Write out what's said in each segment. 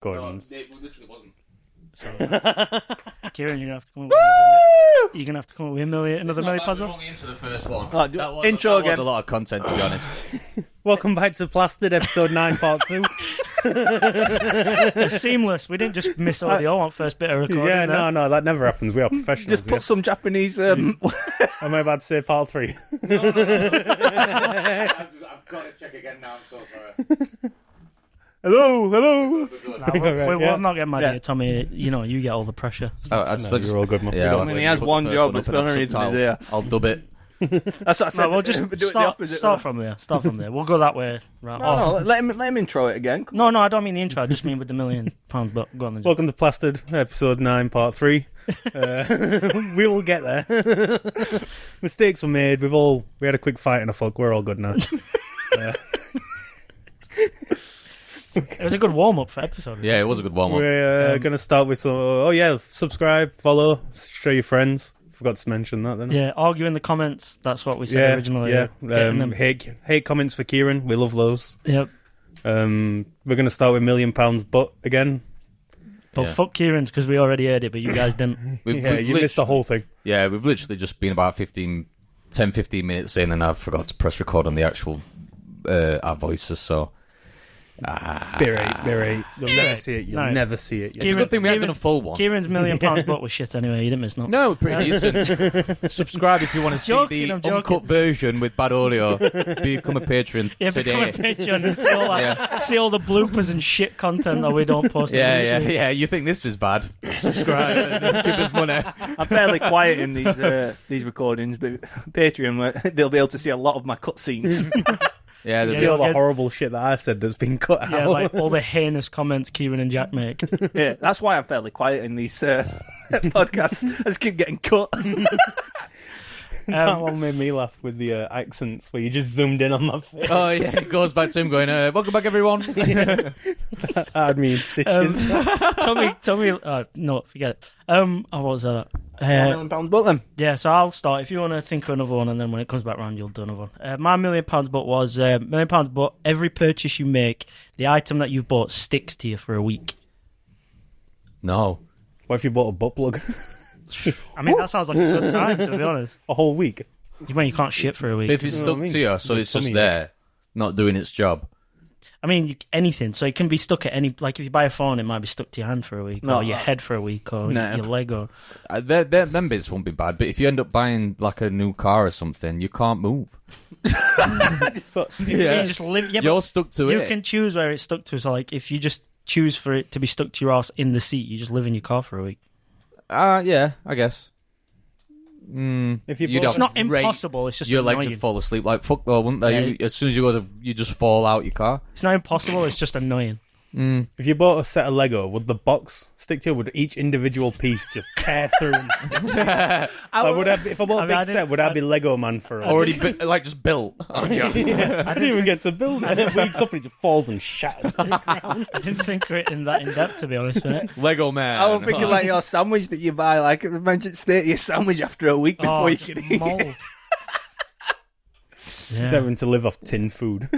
Gordon's. it literally wasn't. Kieran, you're gonna have to come up with another, you're gonna have to come up with another million We're puzzle. only into the first one. Intro that again. was a lot of content, to be honest. Welcome back to Plastered, episode 9, part 2. It's seamless. We didn't just miss audio on first bit of recording. Yeah, no. no, that never happens. We are professionals. Just put some Japanese. Am I about to say part 3? I've got to check again now. I'm so sorry. Hello. No, we're Yeah. not getting mad Yeah. at you, Tommy. You know, you get all the pressure. You're all good, man. Yeah, I mean, he has one job, but it's for no reason he's here. I'll dub it. That's what I said. No, we'll just do it the start opposite. from there. Start from there. We'll go that way. Right. No, let him intro it again. No, I don't mean the intro. I just mean with the £1 million. But go on then. Welcome to Plastered, episode 9, part 3. We will get there. Mistakes were made. We had a quick fight and a fuck. We're all good now. It was a good warm up for episode. Yeah, it was a good warm-up. We're going to start with some... subscribe, follow, show your friends. Forgot to mention that, didn't I? Yeah, argue in the comments. That's what we said originally. Yeah. Getting them. Hate comments for Kieran. We love those. Yep. We're going to start with £1 million butt again. But Yeah. fuck Kieran's because we already heard it, but you guys didn't. You missed the whole thing. Yeah, we've literally just been about 10, 15 minutes in, and I forgot to press record on the actual our voices, so... Berate. You'll never see it. You'll No. never see it. It's a good thing we haven't done a full one. Kieran's £1 million butt was shit anyway. You didn't miss nothing. No, pretty decent. Subscribe if you want to see Joking, I'm the joking. uncut version with bad audio. Become a patron Yeah, become a today. Patreon and see all, that, see all the bloopers and shit content that we don't post. Yeah. You think this is bad? Subscribe and give us money. I'm fairly quiet in these recordings, but Patreon, they'll be able to see a lot of my cutscenes. Yeah, You there's see all the Yeah. horrible shit that I said that's been cut out. Yeah, like all the heinous comments Kieran and Jack make. Yeah, that's why I'm fairly quiet in these podcasts. I just keep getting cut. That one made me laugh with the accents where you just zoomed in on my face. Oh yeah, it goes back to him going, welcome back everyone. That had me in stitches. Tommy, no, forget it. What was that? £1 million butt then. Yeah, so I'll start. If you want to think of another one, and then when it comes back round, you'll do another one. My £1 million butt was £1 million butt. Every purchase you make, the item that you've bought sticks to you for a week. No. What if you bought a butt plug? I mean, that sounds like a good time, to be honest. A whole week? When you can't shit for a But week. if it's You know stuck what I mean? to you, so it's just Tummy there, not doing its job. I mean, anything. So it can be stuck at any... Like, if you buy a phone, it might be stuck to your hand for a week, No, or your head for a week, or No. your leg, or... Them bits won't be bad, but if you end up buying like a new car or something, you can't move. So, You just live... Yeah, You're but stuck to you it. can choose where it's stuck to. So, like, if you just choose for it to be stuck to your ass in the seat, you just live in your car for a week. Yeah, I guess. If you You'd bought- It's not Rate impossible, it's just your legs annoying. would fall asleep like fuck though, wouldn't they? Yeah. As soon as you go, you just fall out your car. It's not impossible, it's just annoying. If you bought a set of Lego, would the box stick to you? Would each individual piece just tear through? If I bought a big set, would I be Lego man for a Already just built. I didn't even get to build it. It wakes up and it just falls and shatters. I didn't think of it in depth, to be honest with it. Lego man. I was thinking like your sandwich that you buy, like imagine stay to your sandwich after a week before you just can eat. mold. Just Yeah. having to live off tin food.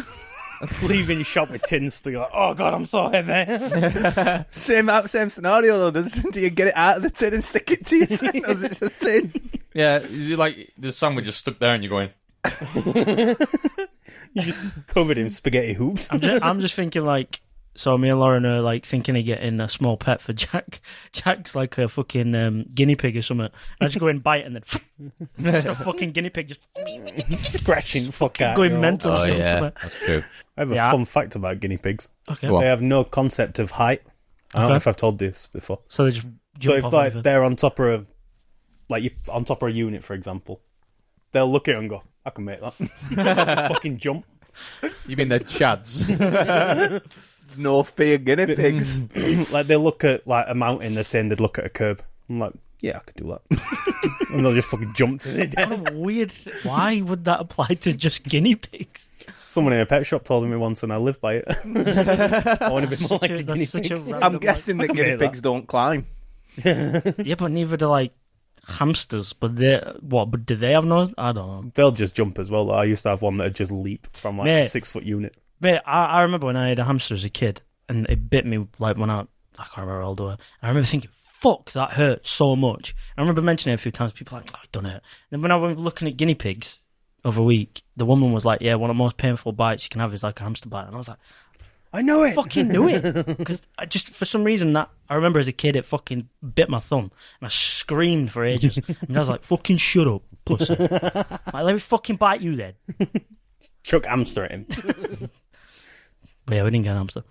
Leaving your shop with tins still like, oh god, I'm so heavy. Same scenario though. Do you get it out of the tin and stick it to yourself? As it's a tin. Yeah, you like the sandwich just stuck there and you're going. You just covered in spaghetti hoops. I'm just thinking, like, so me and Lauren are like thinking of getting a small pet for Jack. Jack's like a fucking guinea pig or something. I just go and bite and then just a fucking guinea pig just Scratching the fuck out. going you know. mental. Oh stuff to yeah, it. that's true. I have a Yeah. fun fact about guinea pigs. Okay. Go on. They have no concept of height. I don't know Okay. if I've told this before. So they just So jump if off like of it. they're on top of a unit, for example, they'll look at it and go, "I can make that." Fucking jump. You mean they're chads? No fear guinea pigs. Like they look at like a mountain, they're saying they'd look at a curb. I'm like, yeah, I could do that. And they'll just fucking jump to the death. What a weird. Why would that apply to just guinea pigs? Someone in a pet shop told me once, and I live by it. I want to be more like a guinea That's such pig. a random, I'm guessing that can guinea make that. pigs don't climb. Yeah, but neither do like hamsters. But But do they have nose? I don't know. They'll just jump as well. I used to have one that would just leap from like Yeah. a 6 foot unit. But I remember when I had a hamster as a kid, and it bit me like when I can't remember how old I was. I remember thinking, fuck, that hurt so much. I remember mentioning it a few times. People were like, oh, it don't hurt. And when I was looking at guinea pigs over a week, the woman was like, yeah, one of the most painful bites you can have is like a hamster bite. And I was like, I know it. Fucking knew it. Because I just, for some reason, that I remember as a kid, it fucking bit my thumb. And I screamed for ages. And I was like, fucking shut up, pussy. Like, let me fucking bite you then. Chuck hamster at him. But yeah, we didn't get an hamster.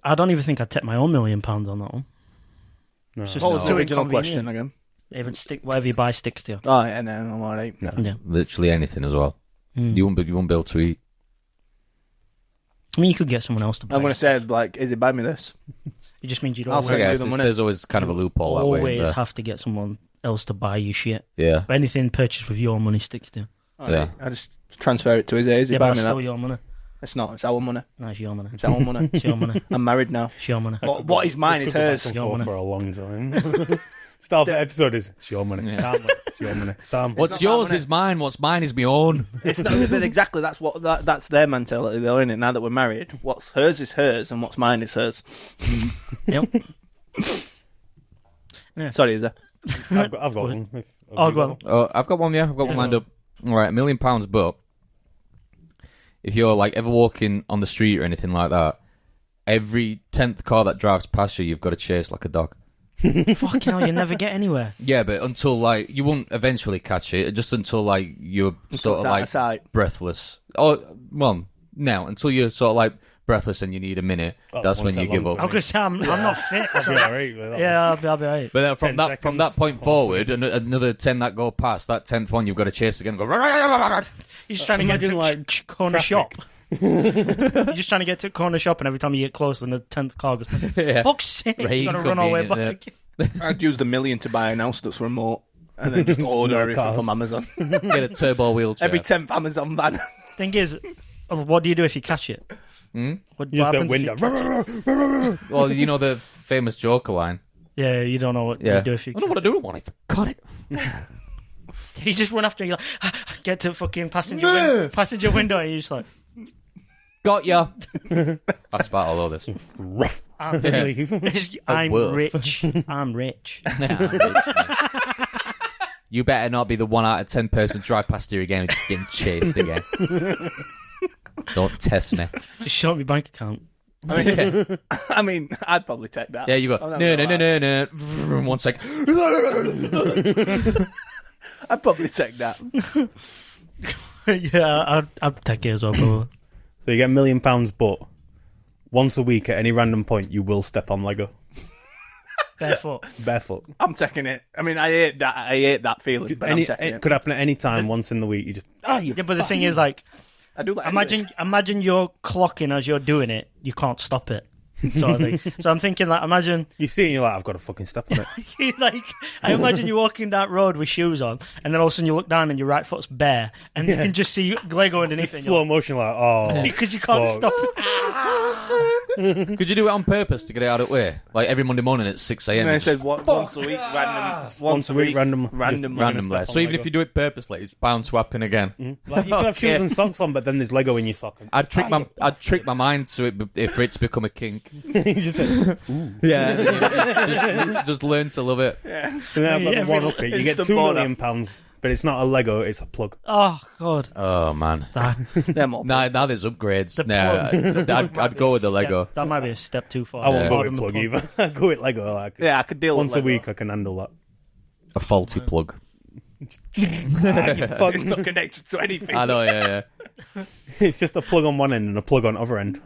I don't even think I'd take my own £1 million on that one. No. It's just What was the too original inconvenient. question again? Even whatever you buy sticks to you. Oh, yeah, no, I'm alright. No. Yeah. Literally anything as well. You won't be able to eat. I mean, you could get someone else to buy I'm going it. to say, like, is it buy me this? It just means you I'll don't say I always, guess the money. there's always kind of a loophole that way. always There. have to get someone else to buy you shit. Yeah. But anything purchased with your money sticks to you. Yeah. I just transfer it to his ears. He Yeah, buy but me that's that. still your money. It's not. It's our money. No, it's your money. It's our money. It's your money. I'm married now. It's your money. What is mine is hers. Back and Your forth money. for a long time. Start of the episode is it's your money. Yeah. Sam, it's your money. Sam. What's not yours my money. is mine. What's mine is my own. It's not, but exactly that's their mentality, though, isn't it? Now that we're married, what's hers is hers, and what's mine is hers. Yep. Sorry, is there? I've got one. Oh, go on. Oh, I've got one. Yeah, I've got one lined up. All right, £1 million. But if you're like ever walking on the street or anything like that, every 10th car that drives past you, you've got to chase like a dog. Fucking hell, you never get anywhere. Yeah, but until like you won't eventually catch it, just until like you're sort of It's out like of sight. breathless. Oh, well, now until you're sort of like breathless and you need a minute, that's when won't you take give long up. I'm gonna say I'm not fit. I'll So be alright with that yeah, one. I'll be alright. But then 10 from that seconds, point forward, another 10 that go past, that 10th one you've got to chase again. And go. You're just trying to get Imagine, to like, corner traffic. shop. You're just trying to get to corner shop, and every time you get closer, the 10th car goes. Yeah. Fuck's sake! You Rain gotta run all the way convenient, back. I'd use the $1 million to buy an house that's remote, and then just order No everything cars. from Amazon. Get a turbo wheelchair. Every 10th Amazon van. Thing is, what do you do if you catch it? What You just happens don't if you window. catch it? Well, you know the famous Joker line. Yeah, you don't know what Yeah. you do if you. I don't know what to do with one. I forgot it. You just run after. You like, get to fucking passenger window, and you're just like, Got ya. That's about all of this. Rough. I'm, Leave. I'm wolf. rich. I'm rich. You better not be the 1 out of 10 person drive past here again and just getting chased again. Don't test me. Just show me bank account. I mean, I'd probably take that. Yeah, you go. I'm not No, gonna no, lie. no, no, no. 1 sec. I'd probably take that. Yeah, I'd take it as well, bro. So you get £1 million, but once a week at any random point, you will step on Lego Barefoot. barefoot. I'm taking it. I mean, I hate that feeling, but I'm taking It it. could happen at any time. Once in the week, you just you. Yeah, but the thing is, like, I do that. anyways. imagine you're clocking as you're doing it. You can't stop it. Sort of thing. So I'm thinking, like, imagine, You see it, and you're like, I've got to fucking step on it. like, I imagine you walking down road with shoes on, and then all of a sudden you look down and your right foot's bare, and you can just see Lego underneath Just it. slow motion, like Because you can't fuck. stop it. Could you do it on purpose to get it out of the way? Like every Monday morning at 6 a.m. And I just said once a week, random. Once a week, random. randomly. randomly. So even if you do it purposely, it's bound to happen again. Like, you could have shoes Okay. and socks on, but then there's Lego in your sock. I'd trick my mind to it for it to become a kink. You just, and Yeah, just learn to love it. then I've got Yeah, the one up it. You get instant £2 boner. million, but it's not a Lego; it's a plug. Oh, God. Oh man. Them all. Now there's upgrades. The Nah, plug. I'd go with the Lego. That might be a step too far. I won't go Pardon with the plug pun. either. I go with Lego. Like Yeah, I could deal once with a Lego. week, I can handle that. A faulty plug. Fuck. It's not connected to anything. I know, yeah. It's just a plug on one end and a plug on the other end.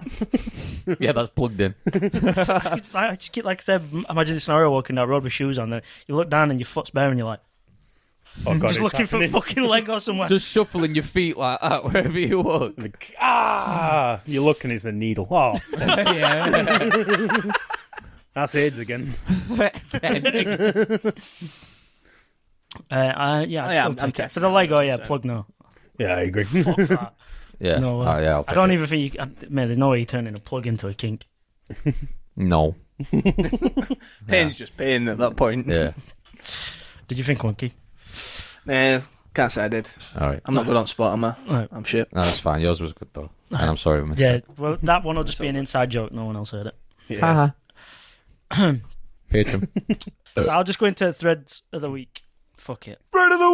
Yeah, that's plugged in. I just get, like I said, imagine the scenario walking down the road with shoes on. There, you look down and your foot's bare, and you're like, Oh god, just it's looking happening. for fucking Lego somewhere. Just shuffling your feet like that wherever you walk. You look and it's a needle. Oh, Yeah. that's AIDS again. Yeah, I'm taking for the Lego. Yeah, so. plug no. Yeah, I agree. That. Yeah. No, Yeah, I'll I take don't it. even think you. Man, there's no way you're turning a plug into a kink. No. Pain's just pain at that point. Yeah. Did you think one, Keith? Nah, Can't say I did. All right. I'm not good on spot, am I? Right. I'm shit. No, that's fine. Yours was good though, and I'm sorry we missed Yeah, it. well, that one will just be an inside joke. No one else heard it. Yeah. Patron. So I'll just go into threads of the week. Fuck it. Friend of the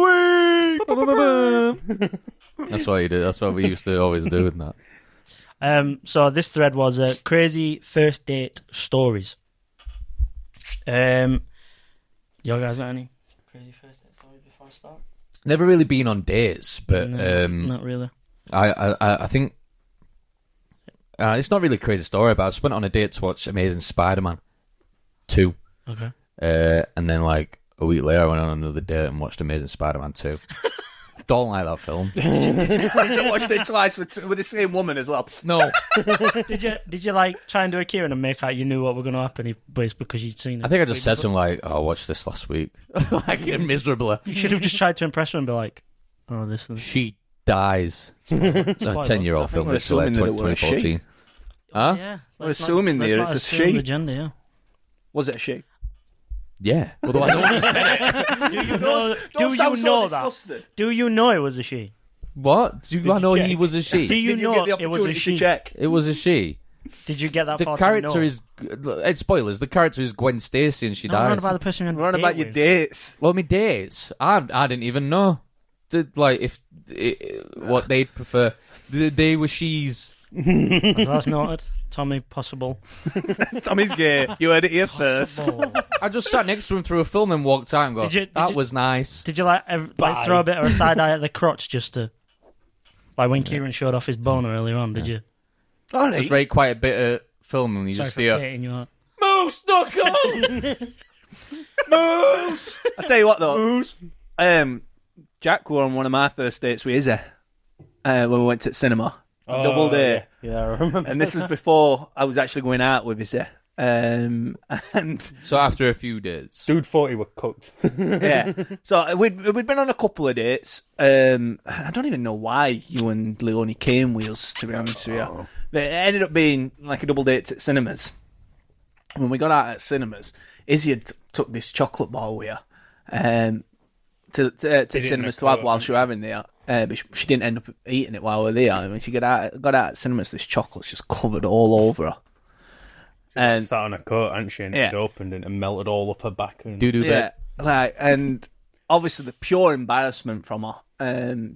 week! That's what you did. That's what we used to always do with that. So this thread was crazy first date stories. Your guys got any crazy first date stories before I start? Never really been on dates, but No, not really. I think it's not really a crazy story, but I just went on a date to watch Amazing Spider-Man 2. Okay. And then like a week later I went on another date and watched Amazing Spider-Man 2. Don't like that film. I watched it twice with the same woman as well. No. Did you like try and do a Kieran and make out you knew what were going to happen, but it's because you'd seen it? I think I just said to him like, oh, I watched this last week. Like miserably. You should have just tried to impress her and be like, oh, this is... She dies. It's a 10-year-old film. we're It's like assuming that it were a 2014. Huh? Yeah. We're assuming there it's a she. The gender, yeah. Was it a she? Yeah. Although I don't want to say it. Do you know, that? Do you know it was a she? What? Do I know he was a she? Do you Did you know get the it was a opportunity she? to check? It was a she. Did you get that The far? character know? is... It's spoilers. The character is Gwen Stacy and she No, I'm dies. not about the person you're We're on about your with. dates. Well, my dates. I didn't even know. What they'd prefer. They were she's. That's noted. Tommy, possible. Tommy's gay. You heard it here first. Possible. I just sat next to him through a film and walked out and go, Did that you- was nice. Did you like throw a bit of a side eye at the crotch just to... Like when Kieran showed off his boner earlier on, did you? All It was right. very quite a bit of film and you Sorry just for hear, dating you out. Moose, knuckle! Moose! I tell you what though, Jack were on one of my first dates with Izzy when we went to the cinema. Double day. Yeah, I remember. And this was before I was actually going out with Izzy. And So after a few days. Dude thought he were cooked. yeah, so we'd been on a couple of dates. I don't even know why you and Leonie came with us, to be honest with you. But it ended up being like a double date at cinemas. When we got out at cinemas, Izzy had took this chocolate bar with her to cinemas to have while she was having there. But she didn't end up eating it while we were there. And when she got out at cinemas, this chocolate's just covered all over her. And sat on a coat, hadn't she? And Yeah. it opened and melted all up her back. And... Doo-doo Yeah, bit. like, and obviously the pure embarrassment from her.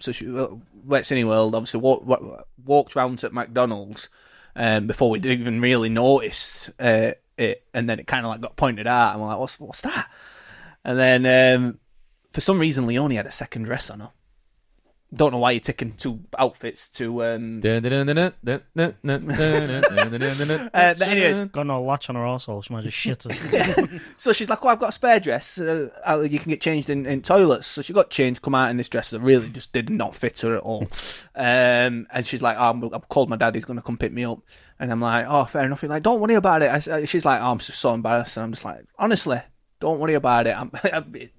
So she went to Cineworld, obviously walked round to McDonald's before we'd even really noticed it, and then it kind of like got pointed out, and we're like, what's that? And then for some reason Leonie had a second dress on her. Don't know why you're taking two outfits to. But anyways, Got no latch on her arsehole. She might just shit us. so she's like, "Oh, I've got a spare dress. You can get changed in toilets." So she got changed, come out in this dress that really just did not fit her at all. And she's like, "Oh, I've called my dad. He's going to come pick me up." And I'm like, "Oh, fair enough." He's like, "Don't worry about it." She's like, "Oh, I'm just so embarrassed." And I'm just like, "Honestly, don't worry about it.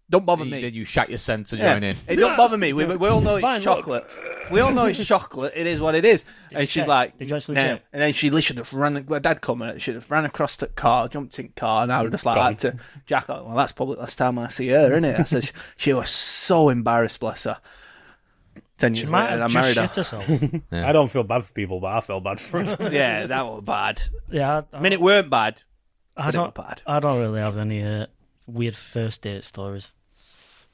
Don't bother me." Then you shat your sense to join in. It don't bother me. We all know Fine, it's chocolate. We all know it's chocolate. It is what it is. And she's check? like, Did you actually "No." check? And then she literally just ran. My dad come and she just ran across the car, jumped in the car, and I was just like that to Jack. Well, that's probably the last time I see her, isn't it? I said she was so embarrassed, bless her. 10 She years might later, I have married just her. shit herself. Yeah. I don't feel bad for people, but I feel bad for her. Yeah, that was bad. Yeah, I mean, it weren't bad. I But it was don't. bad. I don't really have any weird first date stories.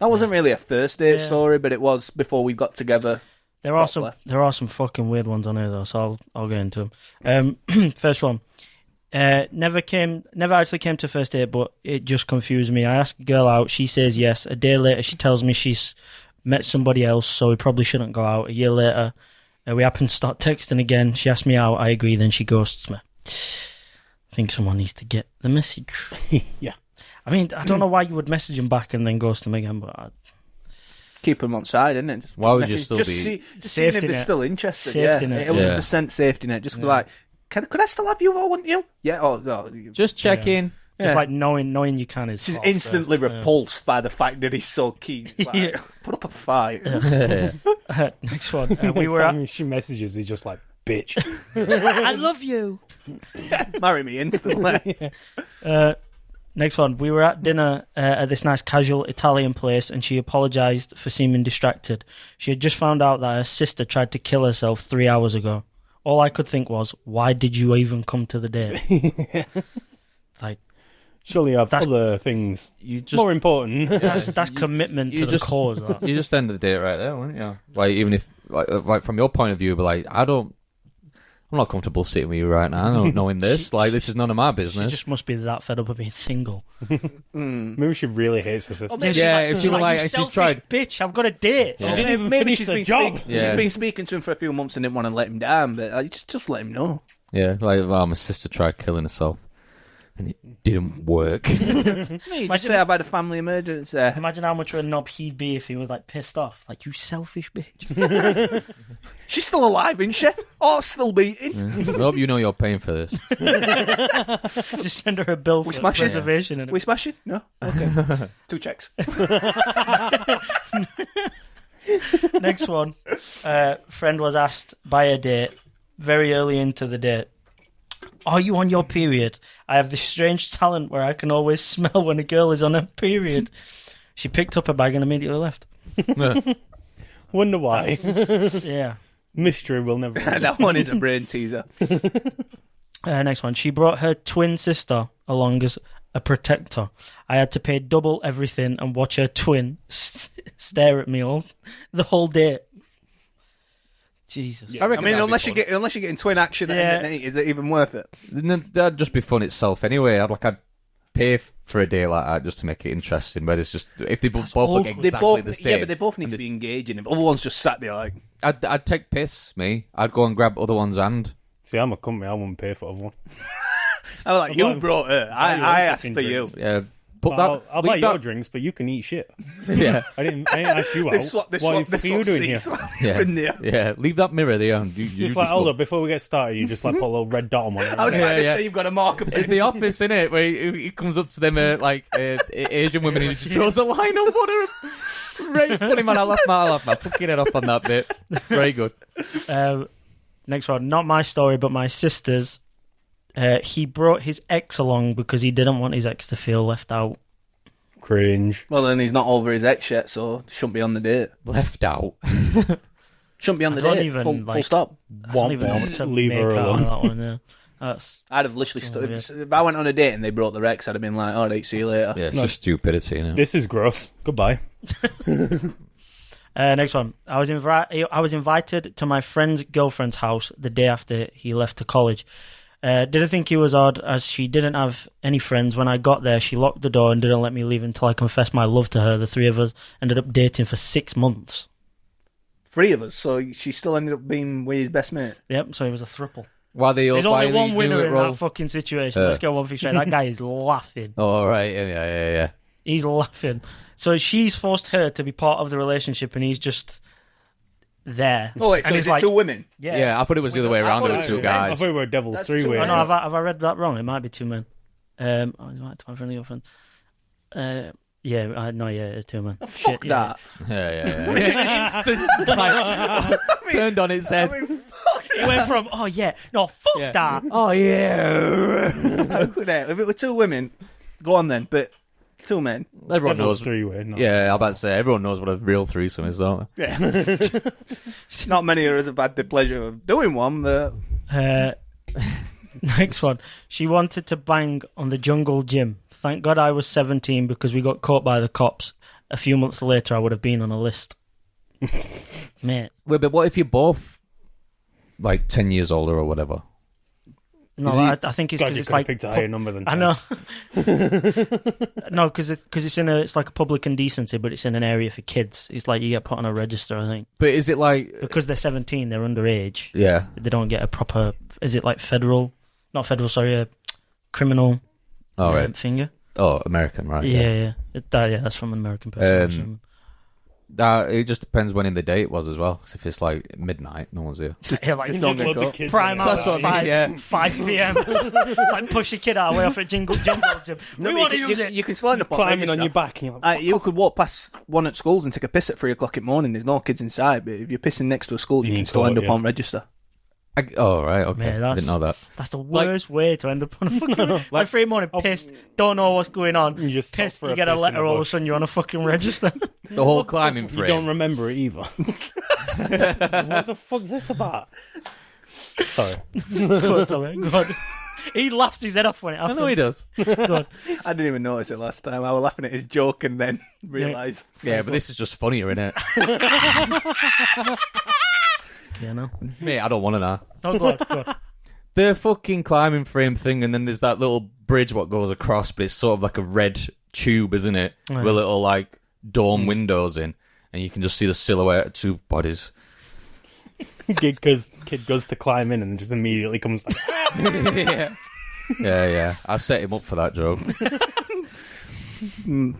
That wasn't really a first date Yeah. story, but it was before we got together. There are Properly. some fucking weird ones on here though, so I'll get into them. First one. Never actually came to first date, but it just confused me. I asked a girl out, she says yes. A day later, she tells me she's met somebody else, so we probably shouldn't go out. A year later, we happen to start texting again. She asks me out, I agree, then she ghosts me. I think someone needs to get the message. Yeah. I mean, I don't know why you would message him back and then ghost him again, but Keep them on side, isn't it? Just Why would you just still just be- see if Safety they're net. still interested. Safety yeah, net. 100% safety net. Just be like, could I still have you or wouldn't you? Yeah. Oh, no. Just check Yeah. in. just Yeah. like knowing you can is She's off, instantly yeah. repulsed by the fact that he's so keen. It's like, Yeah. Put up a fight. Next one. We Next were time she messages, he's just like, bitch. I love you. Marry me instantly. Next one. We were at dinner at this nice casual Italian place, and she apologised for seeming distracted. She had just found out that her sister tried to kill herself 3 hours ago. All I could think was, why did you even come to the date? Like, surely you have other things more important. That's commitment to the cause. That. You just ended the date right there, wouldn't you? Like, even if, like from your point of view, but like, I'm not comfortable sitting with you right now, knowing this. Like, this is none of my business. She just must be that fed up of being single. Maybe she really hates her sister. If she was like, she's tried. Bitch, I've got a date. She didn't even finish the job. She's been speaking to him for a few months and didn't want to let him down, but just let him know. Yeah, like, my sister tried killing herself. And it didn't work. Imagine say I've had a family emergency. Imagine how much of a knob he'd be if he was like pissed off. Like, you selfish bitch. She's still alive, isn't she? Oh, still beating. I hope you know you're paying for this. Just send her a bill for reservation. We smash it? No? Okay. 2 checks. Next one. Friend was asked by a date very early into the date. Are you on your period? I have this strange talent where I can always smell when a girl is on her period. She picked up her bag and immediately left. Wonder why. Yeah. Mystery will never end. That one is a brain teaser. Next one. She brought her twin sister along as a protector. I had to pay double everything and watch her twin stare at me the whole day. Jesus. Yeah. I mean, unless you're getting twin action at the end of the night, is it even worth it? That'd just be fun itself anyway. I'd pay for a day like that just to make it interesting. But it's just if they both look exactly the same. Yeah, but they both need to be engaging. If other one's just sat there like, I'd take piss. I'd go and grab other one's hand. See, I'm a company. I wouldn't pay for other one. I'm like, you brought her. I asked for you. Yeah. I'll buy your drinks, but you can eat shit. Yeah, I didn't ask you out. What the fuck are you doing here? Yeah. Leave that mirror there. You just hold up before we get started. You just put a little red dot on one. I was about to say you've got a marker. In the office, innit, where he comes up to them Asian women and he just draws a line on water. Right, funny man. I laugh my fucking head off on that bit. Very good. Next one, not my story, but my sister's. He brought his ex along because he didn't want his ex to feel left out. Cringe. Well, then he's not over his ex yet, so shouldn't be on the date. Left out? Shouldn't be on the date. Full stop. Leave her alone. That one, yeah. I'd have literally stood. If I went on a date and they brought their ex, I'd have been like, all right, see you later. Yeah, it's just stupidity, you know? This is gross. Goodbye. Next one. I was invited to my friend's girlfriend's house the day after he left to college. Didn't think he was odd, as she didn't have any friends. When I got there, she locked the door and didn't let me leave until I confessed my love to her. The 3 of us ended up dating for 6 months. 3 of us, so she still ended up being with his best mate? Yep, so he was a throuple. There's only one winner in that fucking situation. Let's go one thing straight. That guy is laughing. Oh, right, yeah. He's laughing. So she's forced her to be part of the relationship, and he's just... there. Oh wait, so is it 2 women? Yeah, I thought it was the other way around. It was 2 guys. I thought we were devil's 3-way. Oh, no, have I read that wrong? It might be 2 men. I was right to my friendly girlfriend. It's 2 men. Oh, fuck that. Yeah. Instant, turned on its head. It went from fuck that. Oh yeah. If it were 2 women, go on then. But 2 men. Everyone knows 3-way. Yeah, I'm about to say everyone knows what a real threesome is, don't they? Yeah. Not many of us have had the pleasure of doing one, but next one. She wanted to bang on the jungle gym. Thank God I was 17 because we got caught by the cops. A few months later, I would have been on a list. Mate. Wait, but what if you're both like 10 years older or whatever? No, I think it's because it's like picked a higher number than 10. I know. No, because it's like a public indecency, but it's in an area for kids. It's like you get put on a register, I think. But is it like because they're 17, they're underage? Yeah, they don't get a proper. Is it like federal? Not federal. Sorry, a criminal. Oh right, finger. Oh, American, right? Yeah. That's from an American person. It just depends when in the day it was as well. Because if it's like midnight, no one's here. Yeah, like don't get caught. Prime hour, 5 p.m. It's like push a kid out way off at jungle gym. We want to use it. You can slide up climbing on your back. And you're like, you could walk past one at schools and take a piss at 3 o'clock in the morning. There's no kids inside, but if you're pissing next to a school, you can still end up on register. Oh, right, okay. Man, I didn't know that. That's the worst way to end up on a fucking... like 3 morning, pissed, don't know what's going on. You just stop pissed, for you a get a piss in letter, a all of a bush. sudden you're on a fucking register. The whole climbing You frame. don't remember it either. What the fuck's this about? Sorry. Go on, Tommy, go on. He laughs his head off when it I happens. know he does. Go on. I didn't even notice it last time. I was laughing at his joke and then realised. Yeah, but this is just funnier, isn't it? Yeah, no. Mate, I don't want to know. Oh, go on. The fucking climbing frame thing, and then there's that little bridge what goes across, but it's sort of like a red tube, isn't it? Oh, yeah. With little like dome windows in, and you can just see the silhouette of two bodies. Kid goes to climb in and just immediately comes back. Yeah. I set him up for that joke. I'm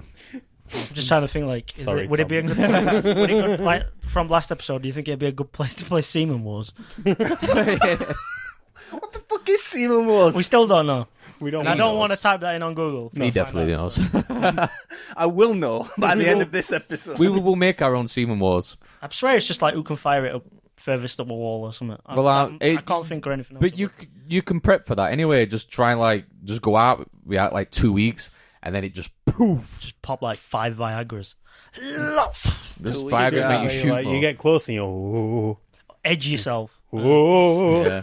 just trying to think, like, Sorry, would it be a good place? Would it go, like, from last episode, do you think it'd be a good place to play Seaman Wars? What the fuck is Seaman Wars? We still don't know. We don't. And I don't want to type that in on Google. He definitely knows. I will know by the end of this episode. We will make our own Seaman Wars. I swear it's just like who can fire it up furthest up a wall or something. Well, I can't think of anything else. But you can prep for that anyway. Just try and just go out. We had like 2 weeks, and then it just poof. just pop like 5 Viagras. This 2 Viagra's weeks, make you shoot Like, more. you get close and you're Edge yourself. whoa. Yeah.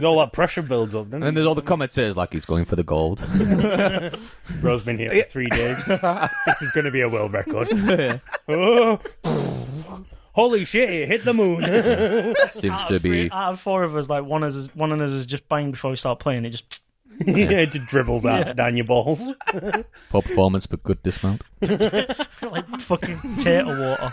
All that pressure builds up, And doesn't then it? there's all the commentators like he's going for the gold. Bro's been here for 3 days. This is going to be a world record. Oh. Holy shit, it hit the moon. Seems to be. Out of 4 of us, like one of us is just banged before we start playing. It just It just dribbles out down your balls. Poor performance, but good dismount. like fucking tater water.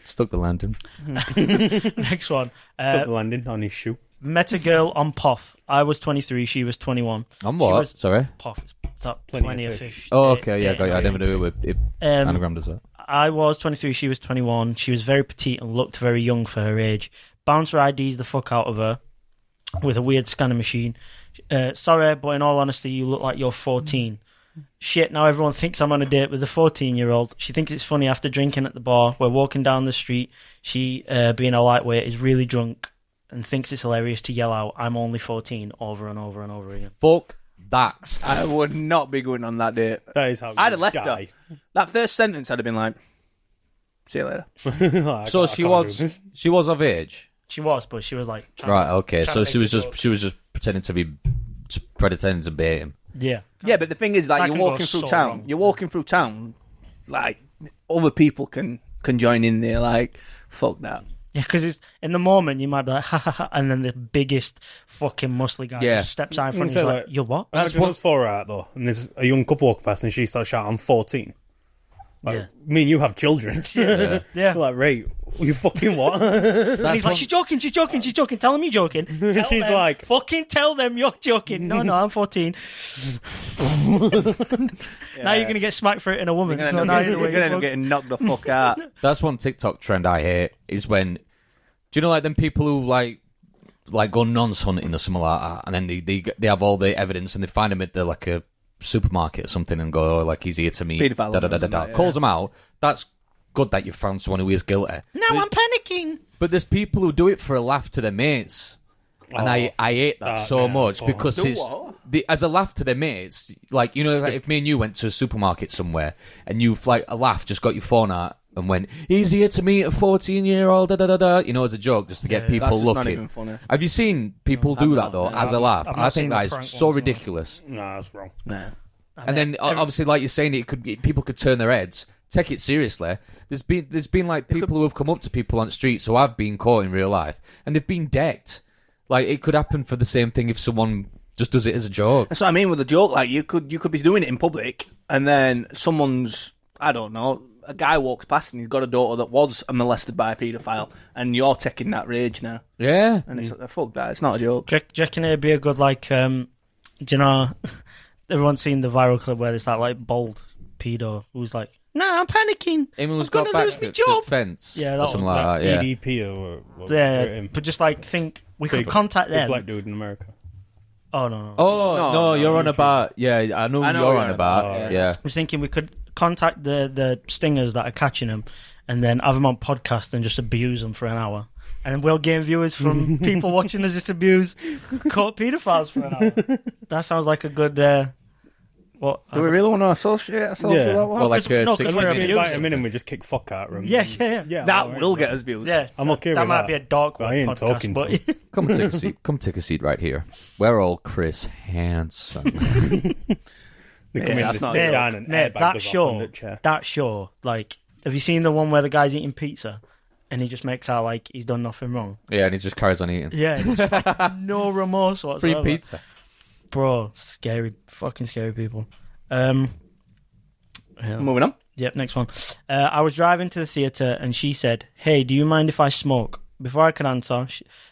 Stuck the landing. Next one. Stuck the landing on his shoe. Met a girl on Poff. I was 23, she was 21. On She what? was- Sorry. Poff is that Plenty plenty, of of fish. fish. Oh, okay, yeah, got you. I never knew it would. Um, Anagram does that. I was 23, she was 21. She was very petite and looked very young for her age. Bouncer IDs the fuck out of her with a weird scanner machine. Sorry, but in all honesty, you look like you're 14. Shit, now everyone thinks I'm on a date with a 14-year-old. She thinks it's funny after drinking at the bar. We're walking down the street. She, being a lightweight, is really drunk and thinks it's hilarious to yell out, "I'm only 14," over and over and over again. Fuck that. I would not be going on that date. That is how I'd you have left die. her. That first sentence, I'd have been like, "See you later." So she was of age. She was, but she was like... Right, okay. trying So to she make was the just joke. she was just pretending to bait him. Yeah. Yeah, but the thing is, like, That you're can go walking through so town. wrong. You're walking through town, like other people can join in there. Like, fuck that. Yeah, because it's in the moment you might be like, ha ha ha, and then the biggest fucking muscly guy Yeah. just steps out in front So, and he's like, like, "You're what?" That's what it's for out though. And there's a young couple walk past and she starts shouting, "I'm 14." Like, Yeah. me and you have children. Yeah. Yeah. We're like, right, you fucking what? And he's like, she's joking. Tell them you're joking. Tell She's them, like- fucking tell them you're joking. No, I'm 14. Now you're going to get smacked for it in a woman. You're So gonna now end either way, up you're fucked. getting knocked the fuck out. That's one TikTok trend I hate is when, do you know, like them people who like go nonce hunting or something like that, and then they have all the evidence and they find him at the like a supermarket or something and go, oh, like he's here to meet, Paedophile da. yeah. Calls them out. That's good that you found someone who is guilty. Now I'm panicking. But there's people who do it for a laugh to their mates. And I hate that so much fuck. because Do it's what? as a laugh to their mates. Like, you know, like if me and you went to a supermarket somewhere and you've like a laugh, just got your phone out and went, he's here to meet a 14-year-old, you know, as a joke, just to get people That's just not looking. even funny. Have you seen people do that though, as a laugh? I've And not I seen think the that is prank so ones, no. ridiculous. Nah, that's wrong. Nah. And then obviously, like you're saying, it could be, people could turn their heads, take it seriously. There's been like people who have come up to people on the streets who have been caught in real life, and they've been decked. Like it could happen for the same thing if someone just does it as a joke. That's what I mean with a joke. Like, you could be doing it in public, and then someone's, I don't know, a guy walks past and he's got a daughter that was molested by a paedophile, and you're taking that rage now. Yeah, And it's like, fuck that, it's not a joke. Do you reckon it'd be a good, like, do you know, everyone's seen the viral clip where there's that, like, bald pedo who's like, "Nah, I'm panicking. him who's I'm got gonna back lose my to job." fence, Yeah, or that something one, like that. Yeah, EDP or what? Yeah, but just, like, think we could contact Big them. black dude in America. Oh, no. Oh no, No, you're on YouTube. about. Yeah, I know who you're on about. about, Yeah. I was thinking we could contact the stingers that are catching them and then have them on podcast and just abuse them for an hour. and we'll gain viewers from people watching us just abuse caught paedophiles for an hour. That sounds like a good. What? Do we really want to associate ourselves with that one? Well, like No, 'cause 60 we're Let's minutes. invite him in and we just kick fuck out of him. Yeah. that alright, will bro. get us views. Yeah, I'm okay that with might that. be a dark I ain't podcast, talking but to Come take a seat. Come take a seat right here. We're all Chris Hansen. They come in that's to not sit it. down and Mate, airbag that goes off on the show, chair. like, have you seen the one where the guy's eating pizza and he just makes out like he's done nothing wrong? Yeah, and he just carries on eating. Yeah, it's like no remorse Free whatsoever. pizza. Bro, scary, fucking scary people. Yeah. Moving on. Yep, next one. I was driving to the theatre and she said, "Hey, do you mind if I smoke?" Before I could answer,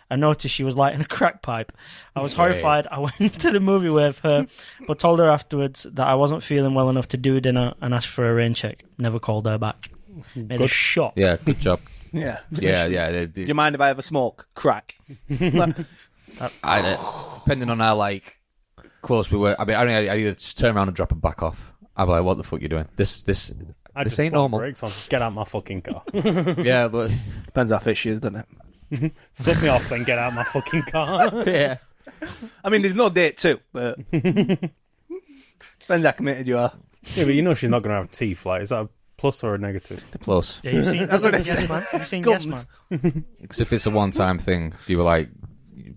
I noticed she was lighting a crack pipe. I was horrified. I went to the movie with her, but told her afterwards that I wasn't feeling well enough to do dinner and asked for a rain check. Never called her back. Made a Good. shock. Yeah, good job. Yeah. Yeah. Do you mind if I have a smoke? Crack. Depending on how close we were, I either just turn around and drop and back off. I'd be like, "What the fuck you doing? This I this just ain't slap normal." Brakes on. Get out my fucking car. Yeah, but Depends how fit she is, doesn't it? Suck me off, then get out my fucking car. yeah. I mean, there's no date too, but depends how committed you are. Yeah, but you know she's not going to have teeth. Like, is that a plus or a negative? Close. Yeah, you've seen, gonna Yes say Man? Have you seen Yes gums. Man? Because if it's a one-time thing, you were like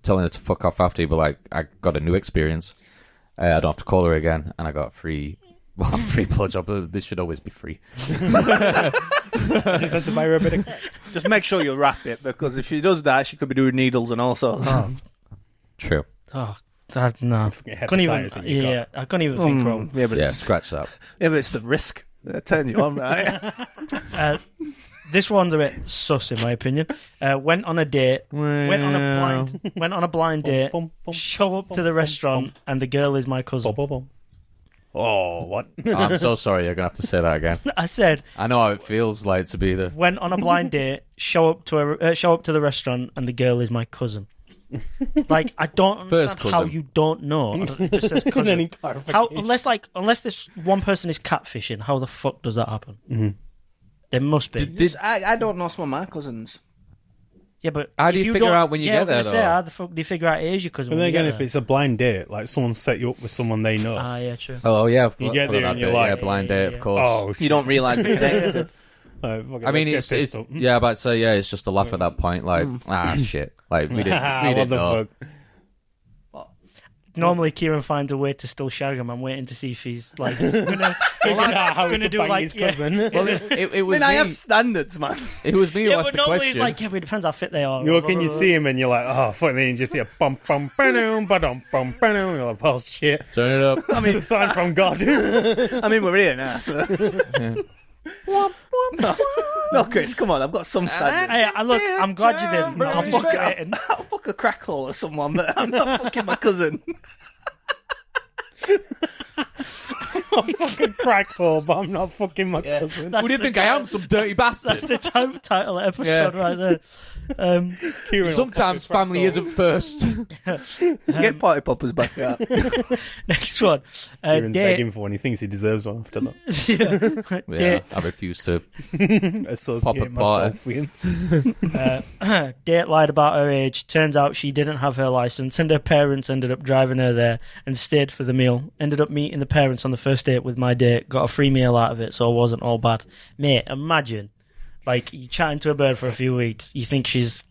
telling her to fuck off after, you were like, "I got a new experience. I don't have to call her again, and I got free blowjob. This should always be free." Just had to buy her a bit of... Just make sure you wrap it, because if she does that, she could be doing needles and all sorts. True. Oh, that, no. Fucking Couldn't even, hepatitis in your car. yeah, I couldn't even think wrong. Yeah, but Yeah, it's, scratch that. yeah, but it's the risk that turns you on, right? This one's a bit sus, in my opinion. Went on a date. Went on a blind date. Bum, bum, Show up to the restaurant, and the girl is my cousin. Bum, bum, bum. Oh, what? I'm so sorry. You're gonna have to say that again. I said, I know how it feels like to be the. went on a blind date. Show up to the restaurant, and the girl is my cousin. Like, I don't understand Cousin. how you don't know. It just says cousin. Any How, clarification? unless this one person is catfishing, how the fuck does that happen? Mm-hmm. There must be. I don't know some of my cousins. Yeah, but How do if you figure don't- out when you yeah, get there, I was gonna though? say, how the fuck do you figure out it is your cousin? But when then you get again, if there? it's a blind date, like someone set you up with someone they know. Ah, yeah, true. Oh yeah, You get there and you're yeah, like- blind Yeah, date, yeah, of course. Oh, shit. You don't realise it's connected. Fuck it, I mean, let's get it's pissed up. yeah, but so yeah, it's just a laugh at that point. Like, shit, like we didn't What the know. fuck? Normally, Kieran finds a way to still shag him. I'm waiting to see if he's like gonna How he gonna could do bang like his yeah. cousin. Well, it I was mean, I me. have standards, man. It was me who Yeah, asked but the normally question. it's like, yeah, but it depends how fit they are. You look and you see him and you're like, oh, fuck, and then you just hear bum, bum, ba-dum, ba-dum, bum, ba-dum. You're like, oh, shit. Turn it up. I mean, it's a sign from God. I mean, we're here now, so. No, Chris, come on, I've got some standards. Hey, look, I'm glad you did. I'm just waiting. I'll fuck a crack hole or someone, but I'm not fucking my cousin. I'm fucking crack hole, but I'm not fucking my cousin. That's Who do you the think I am? Some dirty bastard. That's the title of the episode right there. Kieran will Sometimes fucking family crack isn't first. Get party poppers back out. Next one. Kieran's Date. begging for one. He thinks he deserves one after that. Yeah. Yeah, I refuse to. Associate Pop a myself with him. Date lied about her age. Turns out she didn't have her license, and her parents ended up driving her there and stayed for the meal. Ended up meeting the parents on the first date with my date. Got a free meal out of it, so it wasn't all bad. Mate, imagine, like, you're chatting to a bird for a few weeks. You think she's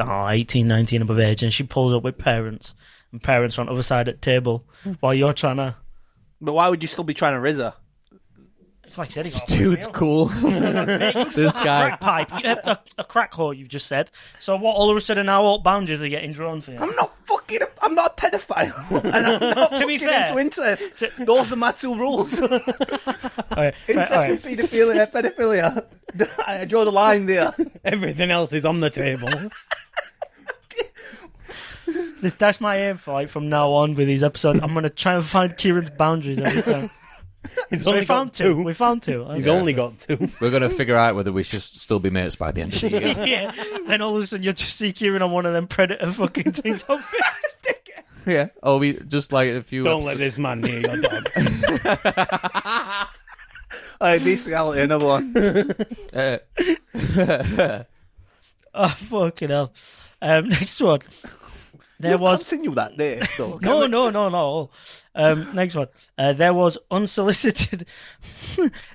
18, 19 above age, and she pulls up with parents, and parents are on the other side of the table while you're trying to. But why would you still be trying to rizz her? Like I said, he got a Dude's meal. cool. This guy. Crack pipe, a crack hole. You've just said. So what? All of a sudden, now all boundaries are getting drawn for you. I'm not a pedophile. And I'm not To be fucking fair- into incest. Those are my two rules. All right, Incest all and right. pedophilia. I draw the line there. Everything else is on the table. That's my aim for like from now on with these episodes. I'm gonna try and find Kieran's boundaries every time. He's So only we found got two. We found two. He's only got two. We're gonna figure out whether we should still be mates by the end of the year. Yeah. Then all of a sudden you'll just see Kieran on one of them predator fucking things on Facebook. Yeah. Oh, we just like a few. Don't let this man near your dog. Alright, bestiality, another one. Oh, fucking hell. Next one. There was continue that there. Though. No. Next one. There was unsolicited.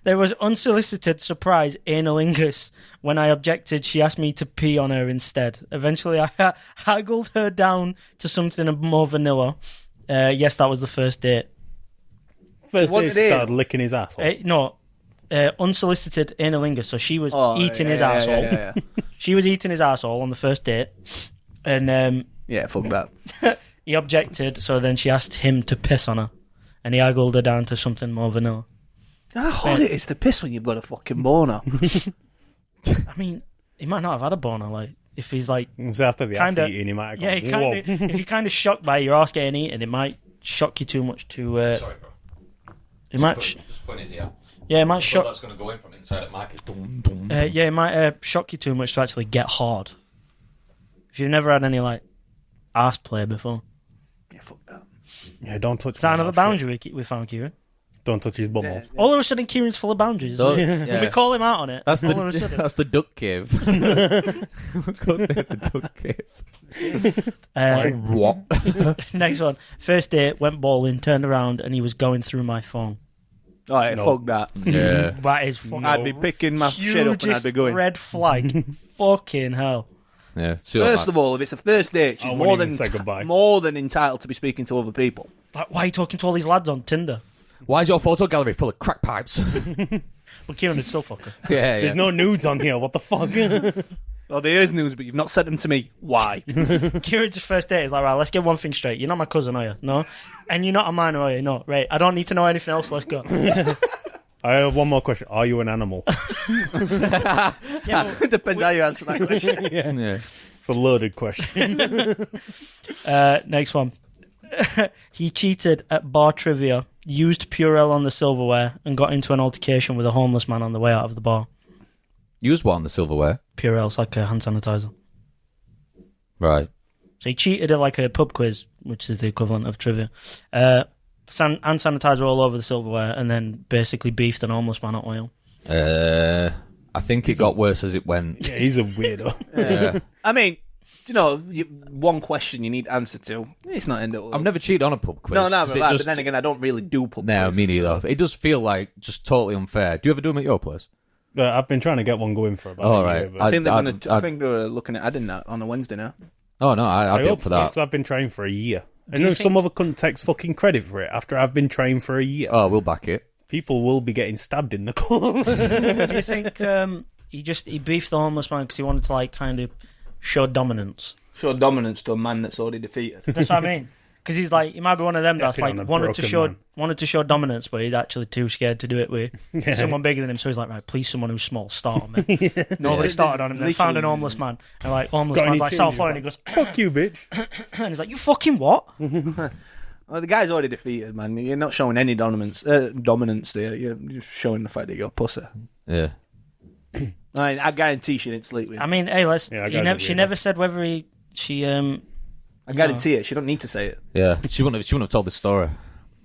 There was unsolicited surprise analingus. When I objected, she asked me to pee on her instead. Eventually, I haggled her down to something more vanilla. Yes, that was the first date. First day she started licking his asshole. No, unsolicited analingus. So she was eating his asshole. Yeah. She was eating his asshole on the first date, and Yeah, fuck that. he objected. So then she asked him to piss on her, and he haggled her down to something more vanilla. How hard it is to piss when you've got a fucking boner. I mean, he might not have had a boner. Like if he's like, So after the ass eating, he might have gone, whoa. if you're kind of shocked by your ass getting eaten, it might shock you too much to. Sorry, bro. It might. Just put it here. Yeah, it might shock. That's going to go in from inside the market. Yeah, it might shock you too much to actually get hard. If you've never had any like ass play before. Yeah, fuck that. Yeah, don't touch. Is that my another ass, boundary we found, Kieran? shit. Don't touch his bumhole. Yeah. All of a sudden, Kieran's full of boundaries. Don't- Isn't he? yeah. We call him out on it. That's all of a sudden. that's the duck cave. Of course they had the duck cave. What? Next one. First date, went bowling, turned around, and he was going through my phone. All right, No. fuck that. Yeah. That is fucking I'd be picking my shit up and I'd hugest be going. red flag. Fucking hell. Yeah. First of all, if it's a first date, I she's wouldn't even say goodbye. more than entitled to be speaking to other people. Like, why are you talking to all these lads on Tinder? why is your photo gallery full of crack pipes? Well, Kieran would still fuck her. yeah. There's no nudes on here. What the fuck? Well, there is news, but you've not sent them to me. Why? Kieran's first date is like, right, let's get one thing straight. You're not my cousin, are you? No. And you're not a minor, are you? No. Right. I don't need to know anything else. Let's go. I have one more question. Are you an animal? Yeah, but, Depends how you answer that question. yeah. It's a loaded question. next one. He cheated at bar trivia, used Purell on the silverware, and got into an altercation with a homeless man on the way out of the bar. Use what on the silverware? Purell's like a hand sanitizer. Right. So he cheated at like a pub quiz, which is the equivalent of trivia. Hand sanitizer all over the silverware, and then basically beefed an homeless man at oil. I think it got worse as it went. Yeah, he's a weirdo. Yeah. I mean, you know, one question you need answer to. It's not end up. I've never cheated on a pub quiz. No, 'cause it but just- then again, I don't really do pub No, quizzes, me neither. so- It does feel like just totally unfair. Do you ever do them at your place? I've been trying to get one going for about Oh, a right. year. But I think they're I'd- I think they're looking at adding that on a Wednesday now. Oh, no, I'd be hope up for so, that. 'cause I've been trying for a year. I you know think- some other cunt takes fucking credit for it after I've been trying for a year. Oh, we'll back it. People will be getting stabbed in the club. Do you think he beefed the homeless man because he wanted to like kind of show dominance? Show dominance to a man that's already defeated. That's what I mean. Because he's like, he might be one of them that's Stepping like on a broken man. wanted to show dominance, but he's actually too scared to do it with someone bigger than him. So he's like, right, please, someone who's small, start on me. Nobody Yeah. started on him. Then found an Literally. homeless man, and like homeless Got any man's like change? South He's Florida, and he like, goes, Fuck you, bitch. and he's like, you fucking what? Well, the guy's already defeated, man. You're not showing any dominance there. You're just showing the fact that you're a pussy. Yeah. I guarantee she didn't sleep with him. I mean, hey, let's. Yeah, that guy's a she weirdo. never said whether she. I guarantee it. She don't need to say it. Yeah. She wouldn't have told this story.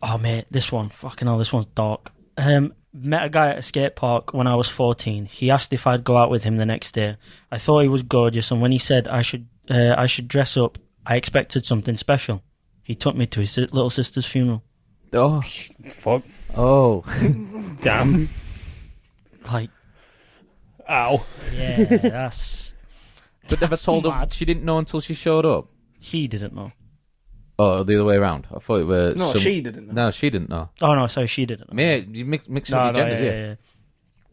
Oh mate, this one, fucking hell, this one's dark. Met a guy at a skate park when I was 14. He asked if I'd go out with him the next day. I thought he was gorgeous, and when he said I should dress up, I expected something special. He took me to his little sister's funeral. Oh. Fuck. Oh. Damn. Like, Ow. yeah, that's. But never That's told her. mad. She didn't know until she showed up. He didn't know. Oh, the other way around. I thought it was. No, she didn't know. No, she didn't know. Oh no, sorry, she didn't know. Mate, you mix No, up no, your genders yeah, here.